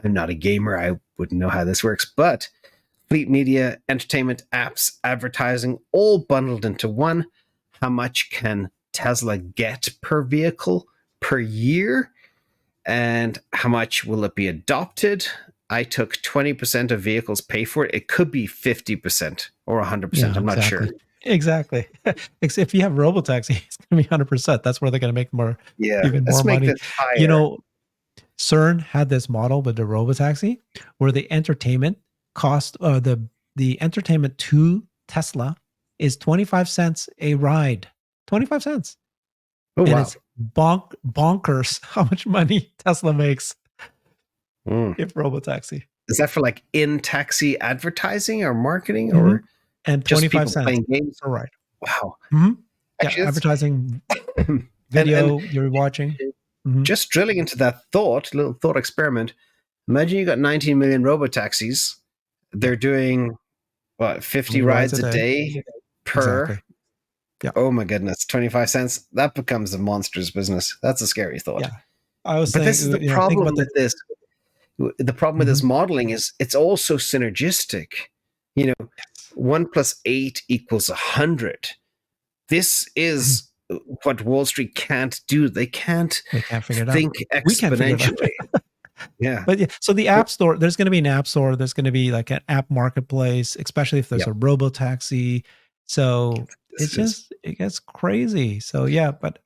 I'm not a gamer. I wouldn't know how this works, but fleet media, entertainment, apps, advertising, all bundled into one. How much can Tesla get per vehicle per year? And how much will it be adopted? I took 20% of vehicles pay for it. It could be 50% or 100%.
Yeah,
I'm not sure.
Exactly. If you have Robotaxi, it's going to be 100%. That's where they're going to make
Yeah,
even more
let's make
money.
this higher.
You know, CERN had this model with the Robotaxi where the entertainment cost, the entertainment to Tesla is 25 cents a ride. 25 cents.
Oh,
And
wow.
it's bonkers how much money Tesla makes if Robotaxi.
Is that for like in taxi advertising or marketing
Mm-hmm.
or
And
just
25
people
cents
playing games?
per ride.
Wow.
Mm-hmm. Yeah,
Actually,
advertising,
and
video you're watching. Mm-hmm.
just drilling into that little thought experiment. Imagine you got 19 million robotaxis. They're doing what, 50 rides a day per?
Exactly. Yeah.
Oh my goodness, 25 cents. That becomes a monster's business. That's a scary thought.
Yeah. I was
But
saying,
this is the
think
problem
about
with this. The problem with this modeling is it's also synergistic. You know, 1 + 8 = 100. This is what Wall Street can't do. They can't
figure it out.
think
We can't figure it out.
exponentially. Yeah.
But yeah, so the app store, there's going to be an app store. There's going to be like an app marketplace, especially if there's a Robotaxi. So it gets crazy. So yeah, but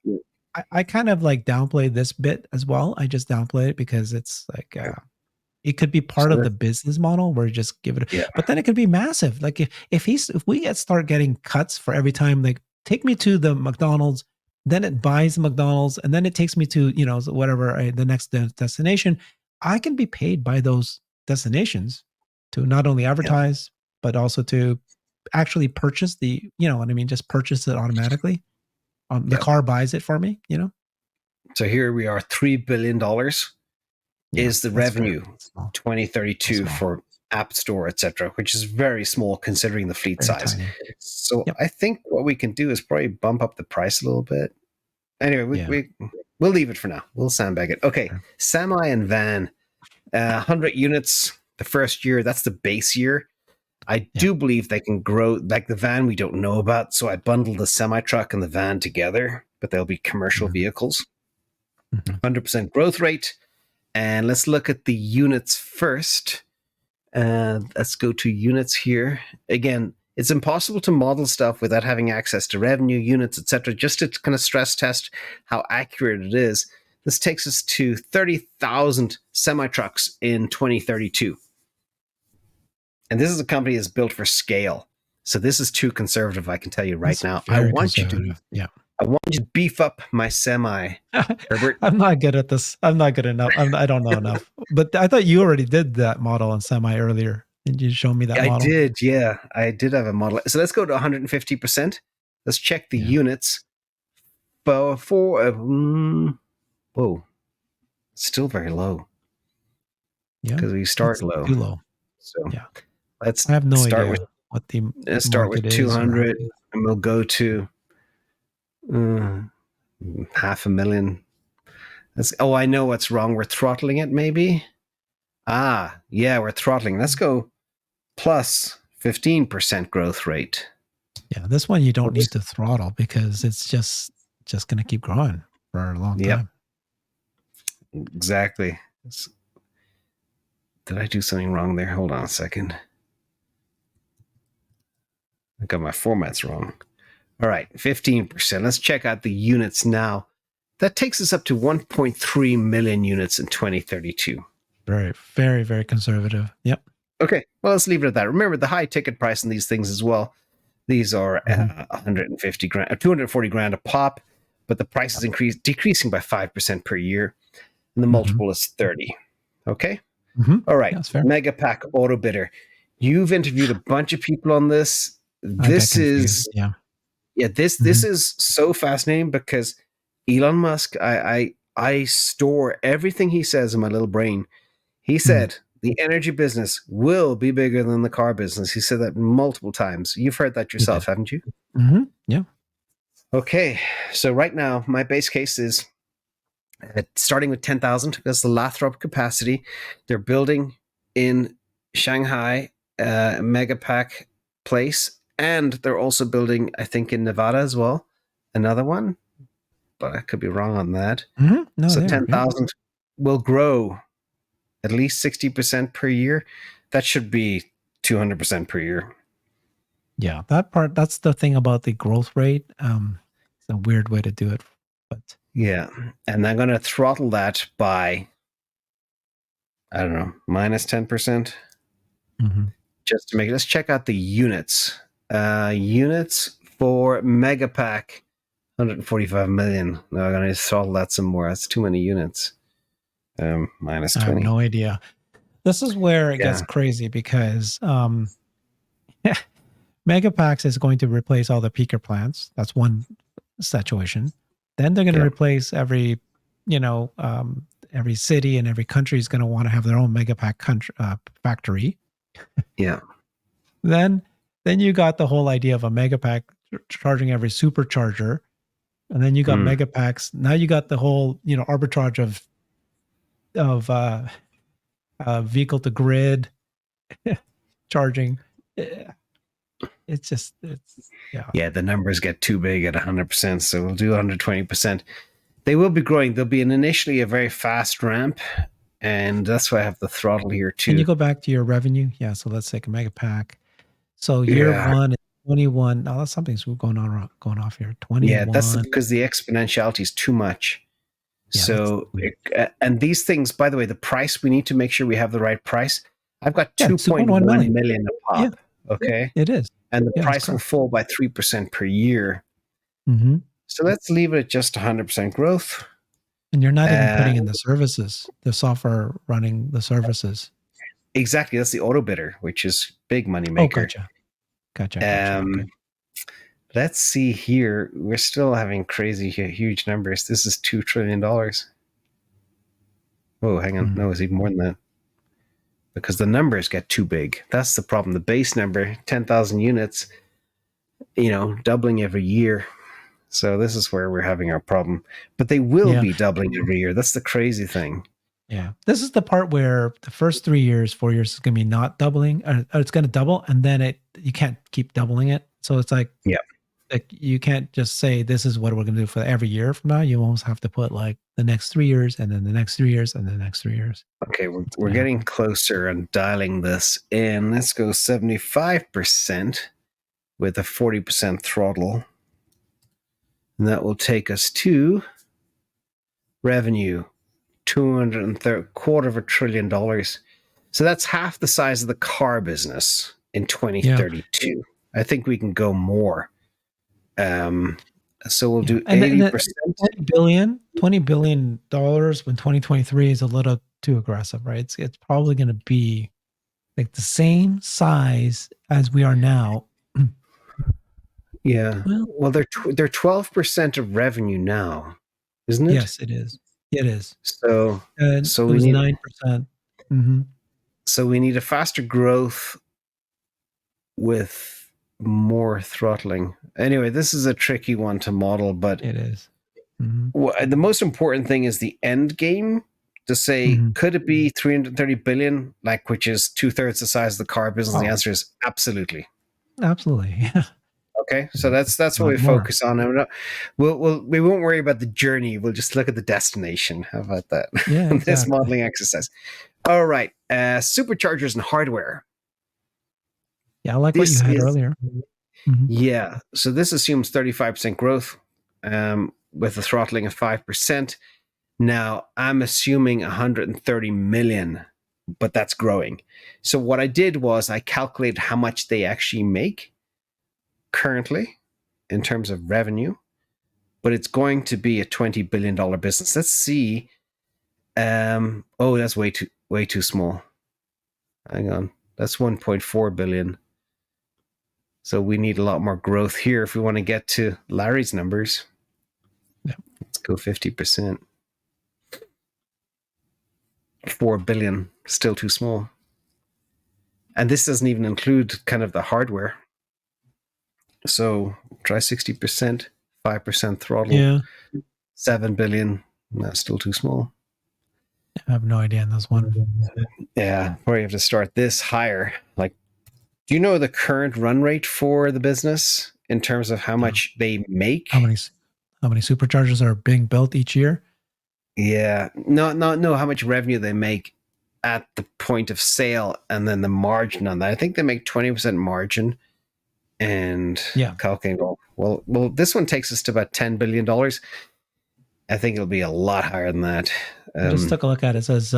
I kind of like downplay this bit as well. I just downplay it because it's like it could be part of the business model where you just give it, but then it could be massive. Like if we start getting cuts for every time, like take me to the McDonald's, then it buys the McDonald's, and then it takes me to whatever the next destination. I can be paid by those destinations to not only advertise but also to actually purchase the, what I mean, just purchase it automatically. The car buys it for me.
So here we are, $3 billion is the revenue 2032 for App Store, etc., which is very small considering the fleet size. Tiny. So I think what we can do is probably bump up the price a little bit. Anyway, we'll leave it for now. We'll sandbag it. Okay, semi and van, 100 units the first year. That's the base year. I do believe they can grow. Like the van, we don't know about. So I bundled the semi truck and the van together, but they'll be commercial vehicles. 100% growth rate. And let's look at the units first. Let's go to units here. Again, it's impossible to model stuff without having access to revenue, units, etc. Just to kind of stress test how accurate it is. This takes us to 30,000 semi-trucks in 2032. And this is a company that's built for scale. So this is too conservative, I can tell you right now. I want you to beef up my semi, Herbert.
I'm not good at this. I'm not good enough. I don't know enough. But I thought you already did that model on semi earlier. Did you show me that model?
I did, yeah. I did have a model. So let's go to 150%. Let's check the units. Whoa, still very low.
Yeah,
because we start low.
Too low.
So
let's. I have no
start
idea
with
what the
let's start with 200, and we'll go to 500,000. I know what's wrong. We're throttling it, maybe. We're throttling. Let's go plus 15% growth rate.
Yeah, this one you don't need to throttle because it's just going to keep growing for a long time.
Exactly. Did I do something wrong there? Hold on a second. I got my formats wrong. All right, 15%. Let's check out the units now. That takes us up to 1.3 million units in 2032.
Very, very, very conservative. Yep.
Okay, well, let's leave it at that. Remember the high ticket price on these things as well. These are 150 grand, 240 grand a pop, but the price is decreasing by 5% per year, and the multiple is 30. Okay? All right, Megapack Auto Bidder. You've interviewed a bunch of people on this. This is this is so fascinating because Elon Musk, I store everything he says in my little brain. He said the energy business will be bigger than the car business. He said that multiple times. You've heard that yourself, haven't you?
Yeah.
Okay, so right now my base case is starting with 10,000. That's the Lathrop capacity. They're building in Shanghai, Megapack place, and they're also building, I think, in Nevada as well. Another one, but I could be wrong on that.
No,
So
there.
10,000 will grow at least 60% per year. That should be 200% per year.
Yeah, that part. That's the thing about the growth rate. It's a weird way to do it, but
Yeah. And I'm going to throttle that by, I don't know, minus 10%. Just to make it, let's check out the units. Units for Megapack, 145 million. No, I'm going to throttle that some more. That's too many units. Minus 20.
I have no idea. This is where it
Yeah.
gets crazy because Megapacks is going to replace all the peaker plants. That's one situation. Then they're going to replace every city and every country is going to want to have their own Megapack factory.
Yeah.
Then you got the whole idea of a Megapack charging every supercharger. And then you got Megapacks. Now you got the whole, arbitrage of vehicle to grid charging. It's
yeah. The numbers get too big at 100%, so we'll do 120%. They will be growing. There'll be initially a very fast ramp, and that's why I have the throttle here too.
Can you go back to your revenue? Yeah, so let's take a Megapack. So year one is 21. Oh, that's something's going off here. 21.
Yeah, that's because the exponentiality is too much. Yeah, so, and these things, by the way, the price, we need to make sure we have the right price. I've got 2.1 million a pop.
Yeah,
okay.
It is.
And the price will fall by 3% per year. So let's leave it at just 100% growth.
And you're not even putting in the services, the software running the services.
Exactly. That's the auto bidder, which is big money maker.
Oh, gotcha. Okay.
Let's see here. We're still having crazy, huge numbers. This is $2 trillion. Oh, hang on. No, it's even more than that. Because the numbers get too big. That's the problem. The base number, 10,000 units, doubling every year. So this is where we're having our problem. But they will be doubling every year. That's the crazy thing.
Yeah. This is the part where the first 4 years is going to be not doubling, or it's going to double, and then you can't keep doubling it. So it's like, you can't just say this is what we're going to do for every year from now. You almost have to put like the next 3 years, and then the next 3 years, and the next 3 years.
Okay, we're getting closer and dialing this in. Let's go 75% with a 40% throttle. And that will take us to revenue, $230 billion. So that's half the size of the car business in 2032. Yeah. I think we can go more. So we'll do 80%.
$20 billion when 2023 is a little too aggressive, right? It's probably going to be like the same size as we are now.
Yeah. Well, they're 12% of revenue now, isn't it?
Yes, it is. It is.
So
it was 9%.
So we need a faster growth with more throttling. Anyway, this is a tricky one to model, but
it is.
The most important thing is the end game. To say, could it be 330 billion, which is 2/3 the size of the car business? The answer is absolutely.
Absolutely. Yeah.
Okay, so that's what we focus on. We won't worry about the journey. We'll just look at the destination. How about that?
Yeah, exactly.
This modeling exercise. All right, superchargers and hardware.
Yeah, I like what you had earlier.
Yeah, so this assumes 35% growth with a throttling of 5%. Now, I'm assuming 130 million, but that's growing. So what I did was I calculated how much they actually make currently in terms of revenue, but it's going to be a $20 billion business. Let's see. That's way too small. Hang on. That's 1.4 billion. So we need a lot more growth here if we want to get to Larry's numbers. Yeah. Let's go 50%. 4 billion, still too small. And this doesn't even include kind of the hardware. So try 60%, 5% throttle,
Yeah,
7 billion. That's still too small.
I have no idea on this one.
Yeah, probably have to start this higher. Like, do you know the current run rate for the business in terms of how
No.
much they
How
make?
many how many superchargers are being built each year?
Yeah, no, how much revenue they make at the point of sale and then the margin on that. I think they make 20% margin and
Yeah,
calculating, well, this one takes us to about $10 billion. I think it'll be a lot higher than that.
I just took a look at it. It says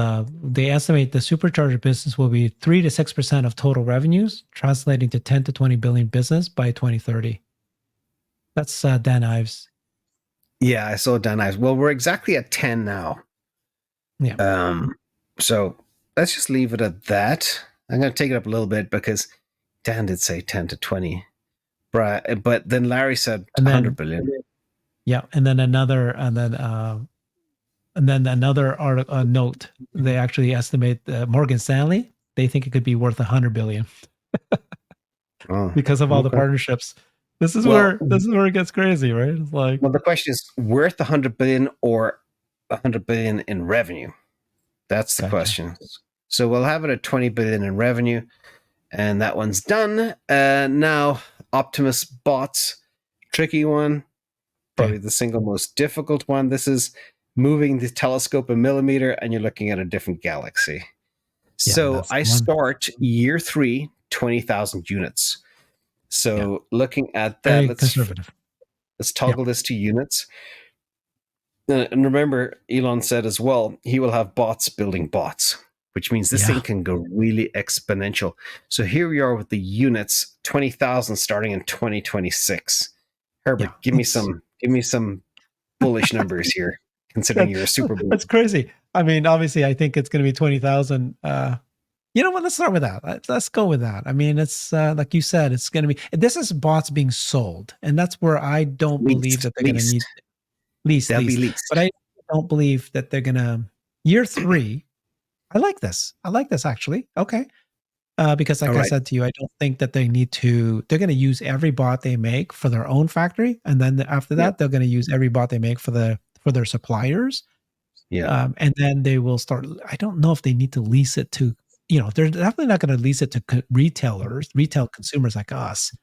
they estimate the supercharger business will be 3 to 6% of total revenues, translating to 10 to 20 billion business by 2030. That's Dan Ives.
Yeah, I saw Dan Ives. Well, we're exactly at 10 now.
Yeah.
So let's just leave it at that. I'm going to take it up a little bit because Dan did say 10 to 20. But then Larry said
And
100
then
billion.
yeah, and then another article note. They actually estimate Morgan Stanley. They think it could be worth 100 billion
Oh,
because of all the
okay.
partnerships. This is
Well,
where it gets crazy, right? It's like,
the question is worth 100 billion or 100 billion in revenue? That's the
gotcha.
question. So we'll have it at 20 billion in revenue, and that one's done. Now, Optimus bots, tricky one,
Okay.
probably the single most difficult one. This is moving the telescope a millimeter, and you're looking at a different galaxy.
Yeah,
So
that's
I
the one.
start year 3, 20,000 units.
Yeah,
So looking at that,
very
let's
conservative. Yeah.
toggle this to units. And remember, Elon said as well, he will have bots building bots, which means this thing
Yeah.
can go really exponential. So here we are with the units, 20,000 starting in 2026.
Yeah.
Herbert, give me some bullish numbers here, considering
That,
you're a super bully.
that's crazy. I mean, obviously, I think it's going to be 20,000. You know what? Let's start with that. Let's go with that. I mean, it's like you said, it's going to be, this is bots being sold. And that's where I don't believe
Least,
that they're going to
least.
need least,
They'll be
least. But
least.
I don't believe that they're going to, year 3, I like this. I like this actually. Okay. Because
All
like I
right.
said to you, I don't think that they're going to use every bot they make for their own factory. And then after
Yep.
that, they're going to use every bot they make for their suppliers.
Yeah.
And then they will start. I don't know if they need to lease it to, they're definitely not going to lease it to retail consumers like us.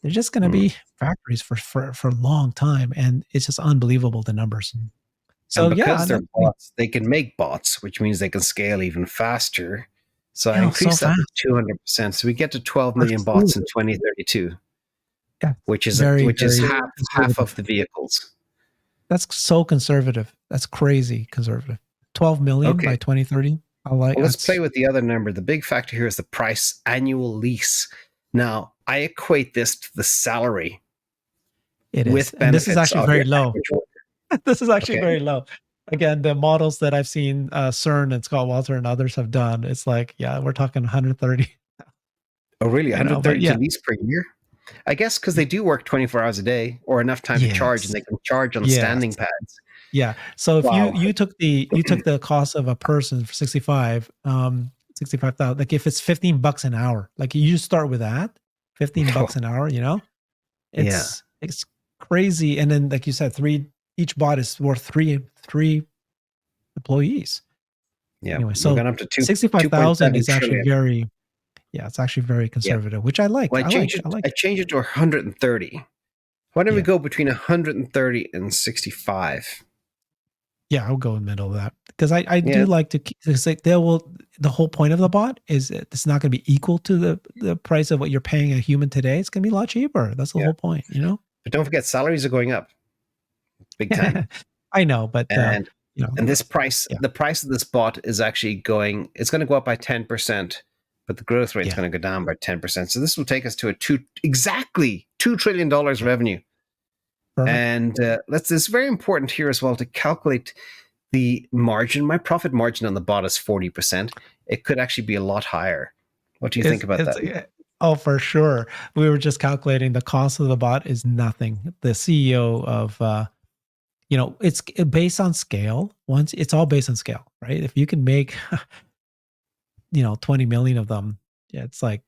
They're just going to
Mm.
be factories for a long time, and it's just unbelievable the numbers.
And
So yeah,
because they're bots, they can make bots, which means they can scale even faster. So I
so
increased that
fast.
to 200%. So we get to 12
For
million
sure.
bots in 2032,
Yeah,
which is
very
which is
very
half of
conservative.
the vehicles.
That's so conservative. That's crazy conservative. 12 million
Okay.
by 2030. I like
Well, let's play
that's
with the other number. The big factor here is the price annual lease. Now, I equate this to the salary
it is.
with
And this is
benefits
actually
of
very
your
low.
average worker.
This is actually
Okay.
very low. Again, the models that I've seen CERN and Scott Walter and others have done, it's like, yeah, we're talking 130,
Oh, really?
but
130 to
yeah.
lease per year? I guess because they do work 24 hours a day or enough time to charge, and
Yes.
they can charge on
Yes.
standing pads.
Yeah. So if
Wow.
you took the cost of a person for 65,000, like if it's $15 an hour, like you just start with that, $15 an hour,
Yeah.
it's crazy. And then like you said, each bot is worth three employees.
Yeah.
Anyway,
We're
so
going up to
65,000
2.7
is actually
trillion.
it's actually very
Yeah.
conservative, which I like.
Well,
I like. I
I
like.
changed it to 130. Why don't we
Yeah.
go between 130 and 65?
Yeah, I'll go in the middle of that because I
Yeah.
do like to. It's like the whole point of the bot is it's not going to be equal to the price of what you're paying a human today. It's going to be a lot cheaper. That's the
Yeah.
whole point,
But don't forget, salaries are going up big time.
I know, but
And this price,
yeah,
the price of this bot is actually it's going to go up by 10%, but the growth rate's
yeah,
going to go down by 10%. So this will take us to exactly $2 trillion
yeah,
revenue.
perfect.
And it's very important here as well to calculate the margin. My profit margin on the bot is 40%. It could actually be a lot higher. What do you think about
It's
that?
oh, for sure. We were just calculating the cost of the bot is nothing. The CEO of it's based on scale. Once it's all based on scale, right? If you can make 20 million of them, yeah, it's like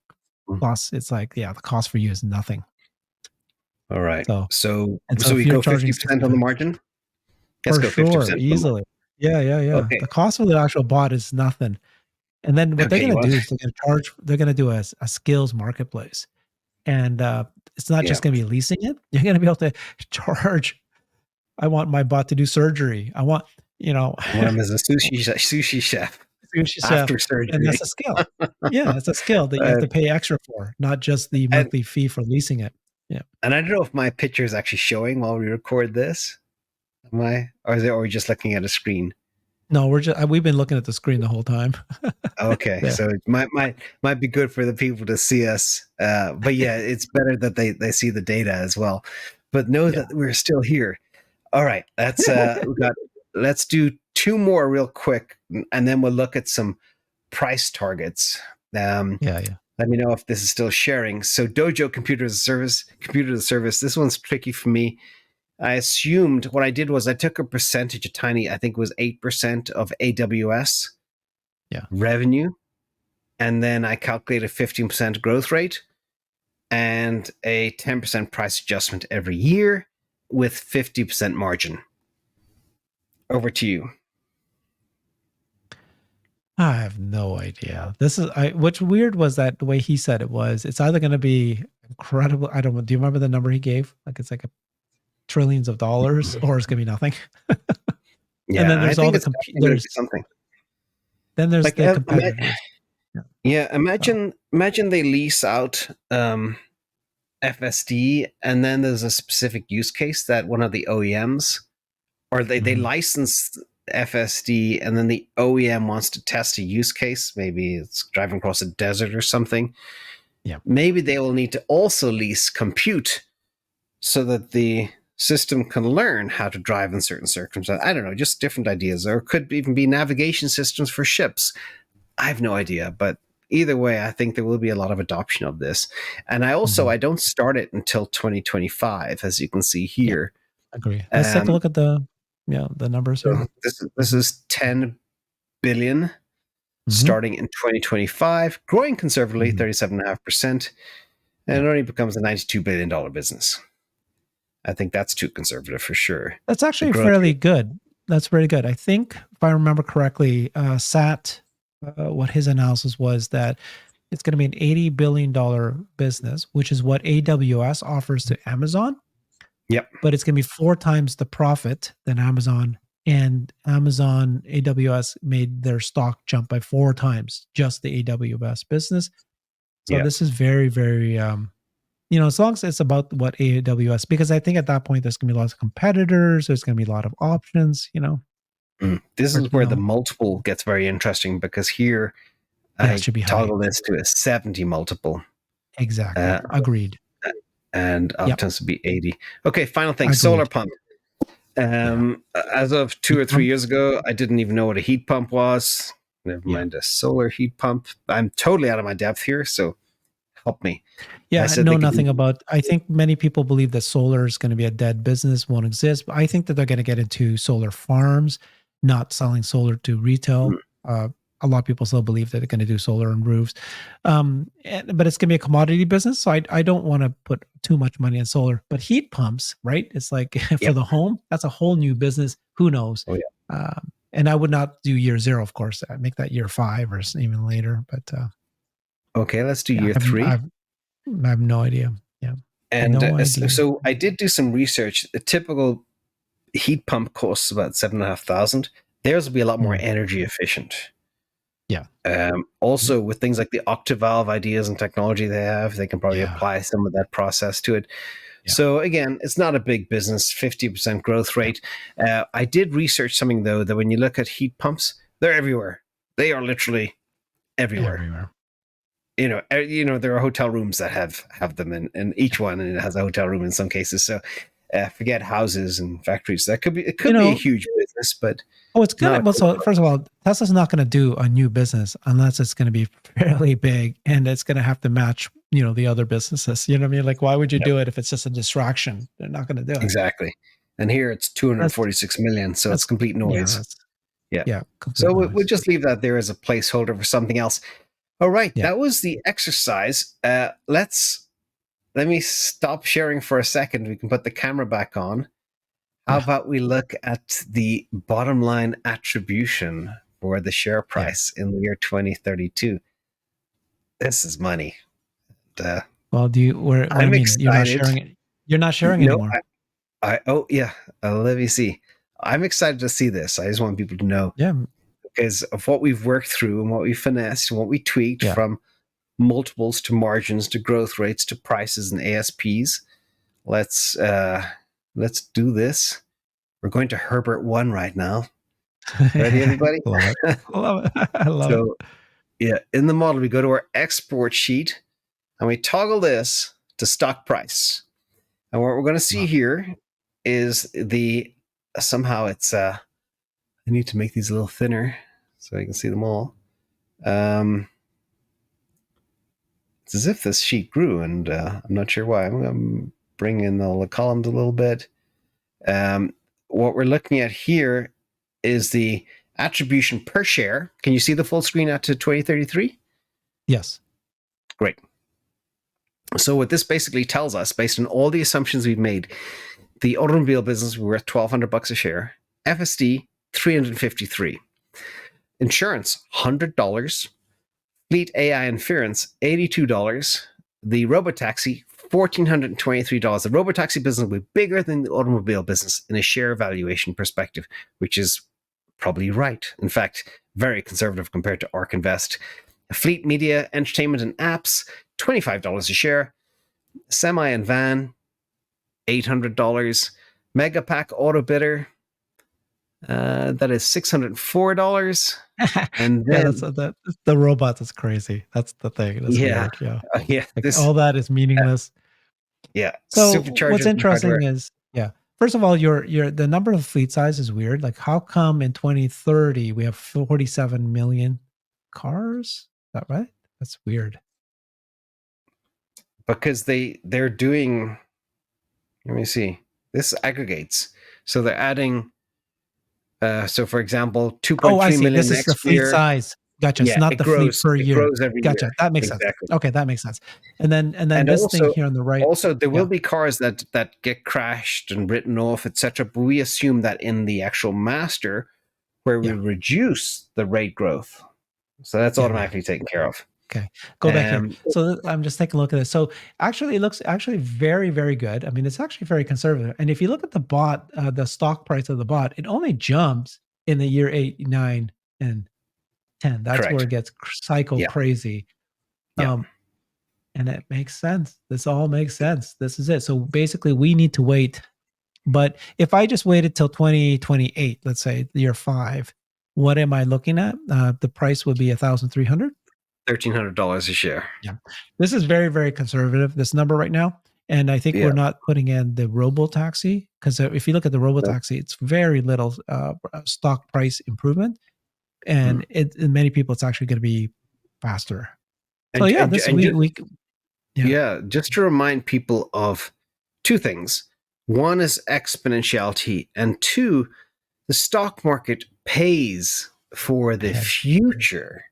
Mm.
cost. It's like, yeah, the cost for you is nothing.
All right.
So
So
and so
so
if
we
you're
go
charging
50% on the
65
margin? Let's
for
go
sure,
50% on the margin.
easily. Yeah, yeah, yeah.
Okay.
The cost of the actual bot is nothing. And then what they're
Okay,
going
you
to
want
do is they're going to do a skills marketplace. And it's not
yeah.
just going to be leasing it. You're going to be able to charge. I want my bot to do surgery. I want,
I want him as a sushi chef
sushi chef.
after
And that's
surgery.
a skill. Yeah, it's a skill that you have
Uh,
to pay extra for, not just the
and
monthly fee for leasing it. Yeah.
and I don't know if my picture is actually showing while we record this. Am I? Or is it? Or are we just looking at a screen?
No, we've been looking at the screen the whole time.
Okay,
There.
so it might be good for the people to see us. But yeah, it's better that they see the data as well. But know
Yeah.
that we're still here. All right, let's do two more real quick, and then we'll look at some price targets.
Yeah, yeah.
Let me know if this is still sharing. So Dojo computer as a service. This one's tricky for me. I assumed what I did was I took a percentage, a tiny, I think it was 8% of AWS
Yeah.
revenue, and then I calculated 15% growth rate and a 10% price adjustment every year with 50% margin. Over to you.
I have no idea. What's weird was that the way he said it was, it's either going to be incredible. I don't know. Do you remember the number he gave? Like it's like a trillions of dollars, or it's going to be nothing. And then
Yeah, I
there's all
think
the
it's definitely going to be something.
then there's
Like,
the competitors. Yeah.
yeah,
So,
imagine they lease out FSD, and then there's a specific use case that one of the OEMs, or they
mhm.
license FSD, and then the OEM wants to test a use case. Maybe it's driving across a desert or something.
Yeah.
Maybe they will need to also lease compute so that the system can learn how to drive in certain circumstances. I don't know, just different ideas. Or it could even be navigation systems for ships. I have no idea, but either way, I think there will be a lot of adoption of this. And I don't start it until 2025, as you can see
Yeah.
here.
Agree. Let's take a look at the numbers here.
So this is 10 billion
Mm-hmm.
starting in 2025, growing conservatively
Mm-hmm.
37.5%, and
Yeah.
it only becomes a $92 billion business. I think that's too conservative for sure.
That's
The
actually
growth
fairly
rate,
good. That's very good. I think if I remember correctly, what his analysis was that it's going to be an $80 billion business, which is what AWS offers to Amazon,
yep,
but it's going to be 4 times the profit than Amazon. And Amazon AWS made their stock jump by 4 times, just the AWS business. So
yeah.
this is very, very, as long as it's about what AWS, because I think at that point there's going to be lots of competitors, there's going to be a lot of options.
This
Hard
is
to
where the
know.
multiple gets very interesting because here
Yeah, it
I
should be high.
toggle this to a 70 multiple,
Exactly.
uh,
Agreed.
and
Yep.
Optimus would be 80. Okay, final thing, solar
Agreed.
pump.
Yeah.
As of two
Heat
or three
pump.
years ago, I didn't even know what a heat pump was. Never
Yeah.
mind a solar heat pump. I'm totally out of my depth here, so help me. I
Yeah, I
said they
know
could
nothing
do.
about. I think many people believe that solar is going to be a dead business, won't exist. But I think that they're going to get into solar farms, not selling solar to retail. Uh, a lot of people still believe that they're going to do solar on roofs, but it's going to be a commodity business. So I don't want to put too much money in solar. But heat pumps, right? It's like for
Yep.
the home, that's a whole new business. Who knows?
Oh yeah.
And I would not do year zero, of course. I'd make that year 5 or even later. But
Okay, let's do
yeah,
year three.
I have no idea. Yeah.
And
No idea.
so I did do some research. A typical heat pump costs about 7,500. Theirs will be a lot more
Mm,
energy efficient.
yeah.
Also, with things like the octavalve ideas and technology they have, they can probably
Yeah.
apply some of that process to it.
Yeah.
So again, it's not a big business, 50% growth
Yeah.
rate. I did research something though that when you look at heat pumps, they're everywhere. They are literally everywhere.
Everywhere.
There are hotel rooms that have them, and each one has a hotel room in some cases. So forget houses and factories. It
You
could be a
know,
huge business, but
it's
not a
gonna well, so first of all, Tesla's not gonna do a new business unless it's gonna be fairly big and it's gonna have to match, the other businesses. You know what I mean? Like, why would you
Yep,
do it if it's just a distraction? They're not gonna do it.
exactly. And here it's
That's
246 million. So it's
that's
complete
yeah,
noise.
that's
Yeah.
yeah, complete
So we'll
noise.
just leave that there as a placeholder for something else. All right.
Yeah.
That was the exercise. Let me stop sharing for a second. We can put the camera back on. How
Yeah.
about we look at the bottom line attribution for the share
Yeah.
price in the year 2032? This is money. Uh,
Well, what do you
I'm
mean? You're not
excited.
sharing it? You're not sharing
No,
anymore.
oh yeah. Let me see. I'm excited to see this. I just want people to know
Yeah.
because of what we've worked through and what we finessed and what we tweaked
Yeah.
from multiples to margins to growth rates to prices and ASPs. Let's do this. We're going to Herbert 1 right now. Ready, everybody?
Love it. I love it. I love it.
So yeah, in the model, we go to our export sheet and we toggle this to stock price. And what we're going to see
Love it.
here is somehow it's I need to make these a little thinner so I can see them all. It's as if this sheet grew, and I'm not sure why. I'm going to bring in all the columns a little bit. What we're looking at here is the attribution per share. Can you see the full screen out to 2033?
Yes.
Great. So what this basically tells us, based on all the assumptions we've made, the automobile business was worth $1,200 a share, FSD $353, insurance $100, fleet AI inference $82, the Robotaxi $1,423. The Robotaxi business will be bigger than the automobile business in a share valuation perspective, which is probably right. In fact, very conservative compared to ARK Invest. Fleet media, entertainment, and apps $25 a share. Semi and van $800. Megapack auto bidder that is $604. And
Yeah,
then
the robots is crazy. That's the thing. That's
yeah,
weird. Yeah.
yeah,
Like
this
all that is meaningless.
yeah,
So what's
superchargers and
interesting
hardware.
is, yeah. First of all, your the number of fleet size is weird. Like, how come in 2030 we have 47 million cars? Is that right? That's weird.
Because they're doing, let me see, this aggregates, so they're adding so for example
Oh, I
2.3
see. This
million
is the
next
fleet
year.
size. Gotcha. It's
Yeah,
not
it
the fleet
grows
per year.
every year.
Gotcha. That makes sense.
Exactly.
Okay, that makes sense. And then
And
this thing here on the right.
also there will
Yeah.
be cars that get crashed and written off, etc., but we assume that in the actual master where we
Yeah.
reduce the rate growth, so that's
Yeah. Yeah.
automatically taken care of.
Okay, go back here.
um
So I'm just taking a look at this. So actually, it looks actually very, very good. I mean, it's actually very conservative. And if you look at the stock price of the bot, it only jumps in the year 8, 9, and 10. That's where
Correct.
it gets cycle
Yeah.
crazy.
Yeah.
Um, and it makes sense. This all makes sense. This is it. So basically, we need to wait. But if I just waited till 2028, let's say year 5, what am I looking at? The price would be 1,300.
$1,300 a share.
Yeah. This is very, very conservative, this number right now. And I think
Yeah.
we're not putting in the Robotaxi because if you look at the
No.
Robotaxi, it's very little stock price improvement. And many people, it's actually going to be faster. So yeah, this
And just,
yeah,
yeah, just to remind people of two things. One is exponentiality, and two, the stock market pays for the
ahead.
future.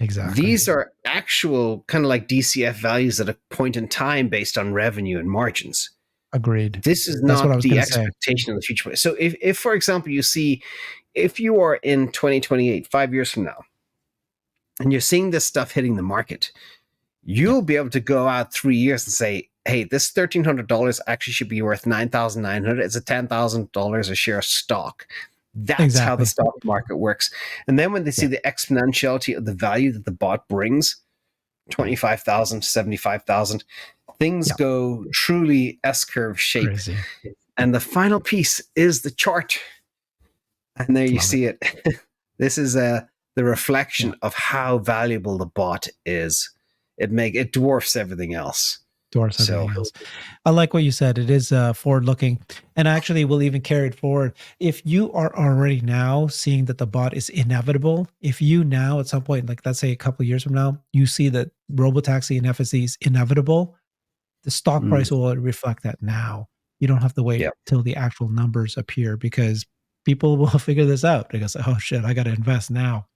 Exactly.
These are actual kind of like DCF values at a point in time based on revenue and margins.
Agreed.
This is
That's what I
not
was
the
going to say.
expectation of the future. So if for example, you see, if you are in 2028, 5 years from now, and you're seeing this stuff hitting the market,
Yeah,
you'll be able to go out 3 years and say, hey, this $1,300 actually should be worth $9,900. It's a $10,000 a share stock. That's how the
exactly.
stock market works. And then when they see
Yeah,
the exponentiality of the value that the bot brings,
yeah,
25,000, 75,000, things
yeah.
go truly S-curve shape.
Crazy.
And the final piece is the chart. And there you
Love it.
see it. This is the
Yeah.
reflection of how valuable the bot is. It dwarfs everything else.
Dwarfs
So
everything else. I like what you said. It is forward looking. And actually, we'll even carry it forward. If you are already now seeing that the bot is inevitable, if you now at some point, like let's say a couple of years from now, you see that Robotaxi and FSD is inevitable, the stock price will reflect that now. You don't have to wait
Yeah,
till the actual numbers appear, because people will figure this out. They go, oh shit, I got to invest now.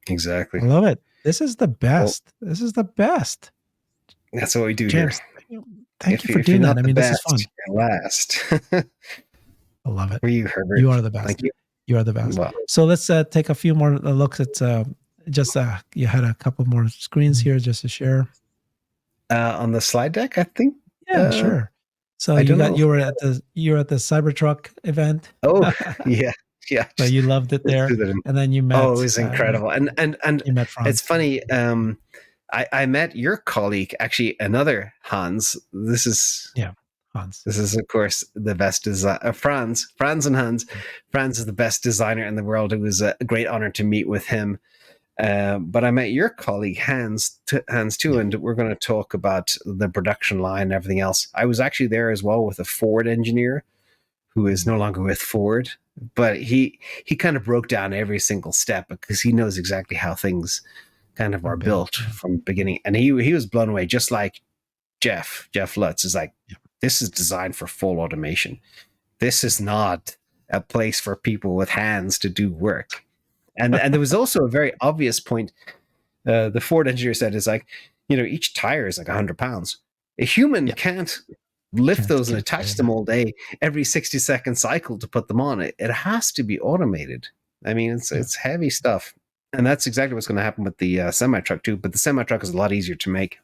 I
exactly.
love it. This is the
Well,
best. This is the best.
that's what we do here.
James, thank you for
If you're
doing that.
not
I
the
mean, this is
best,
fun.
you're last.
I love it.
For you, Herbert.
You are the best.
Thank you.
You are the best.
Well,
So let's take a few more looks at just you had a couple more screens here just to share.
on the slide deck, I think.
Yeah, sure. So
I don't know.
you were at the Cybertruck event.
Oh, yeah, yeah.
So you loved it
Just
there,
do that
and then you
oh,
met
it was incredible. And
you met
it's
Franz.
funny. I met your colleague, actually, another Hans. This is
Hans.
This is, of course, the best design. Franz and Hans. Franz is the best designer in the world. It was a great honor to meet with him. But I met your colleague Hans too, and we're going to talk about the production line and everything else. I was actually there as well with a Ford engineer who is no longer with Ford, but he kind of broke down every single step because he knows exactly how things kind of are built from the beginning, and he was blown away, just like Jeff Lutz is like, this is designed for full automation. This is not a place for people with hands to do work. And there was also a very obvious point. The Ford engineer said, is like, each tire is like 100 pounds. A human can't lift those and attach them all day, every 60-second cycle to put them on. It has to be automated. I mean, it's heavy stuff. And that's exactly what's going to happen with the semi-truck too. But the semi-truck is a lot easier to make.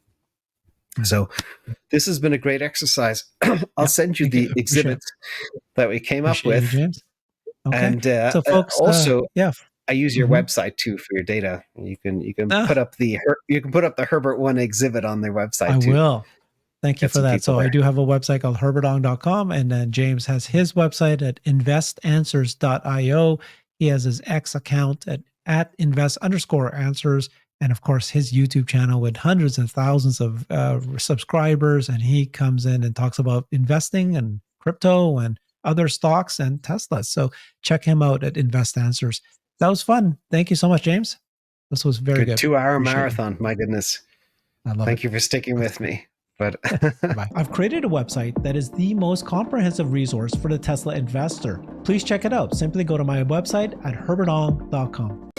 So this has been a great exercise. I'll send you the exhibits that we came up with.
James. Okay.
And
so folks,
also, I use your website too for your data. You can put up the Herbert One exhibit on their website too.
I will. Thank you for that. So I do have a website called herbertong.com, and then James has his website at InvestAnswers.io. He has his X account at invest_answers. And of course, his YouTube channel with hundreds and thousands of subscribers. And he comes in and talks about investing and crypto and other stocks and Teslas. So check him out at InvestAnswers. That was fun. Thank you so much, James. This was very good.
2-hour marathon. My goodness.
I love it.
Thank you for sticking with me. But
I've created a website that is the most comprehensive resource for the Tesla investor. Please check it out. Simply go to my website at herbertong.com.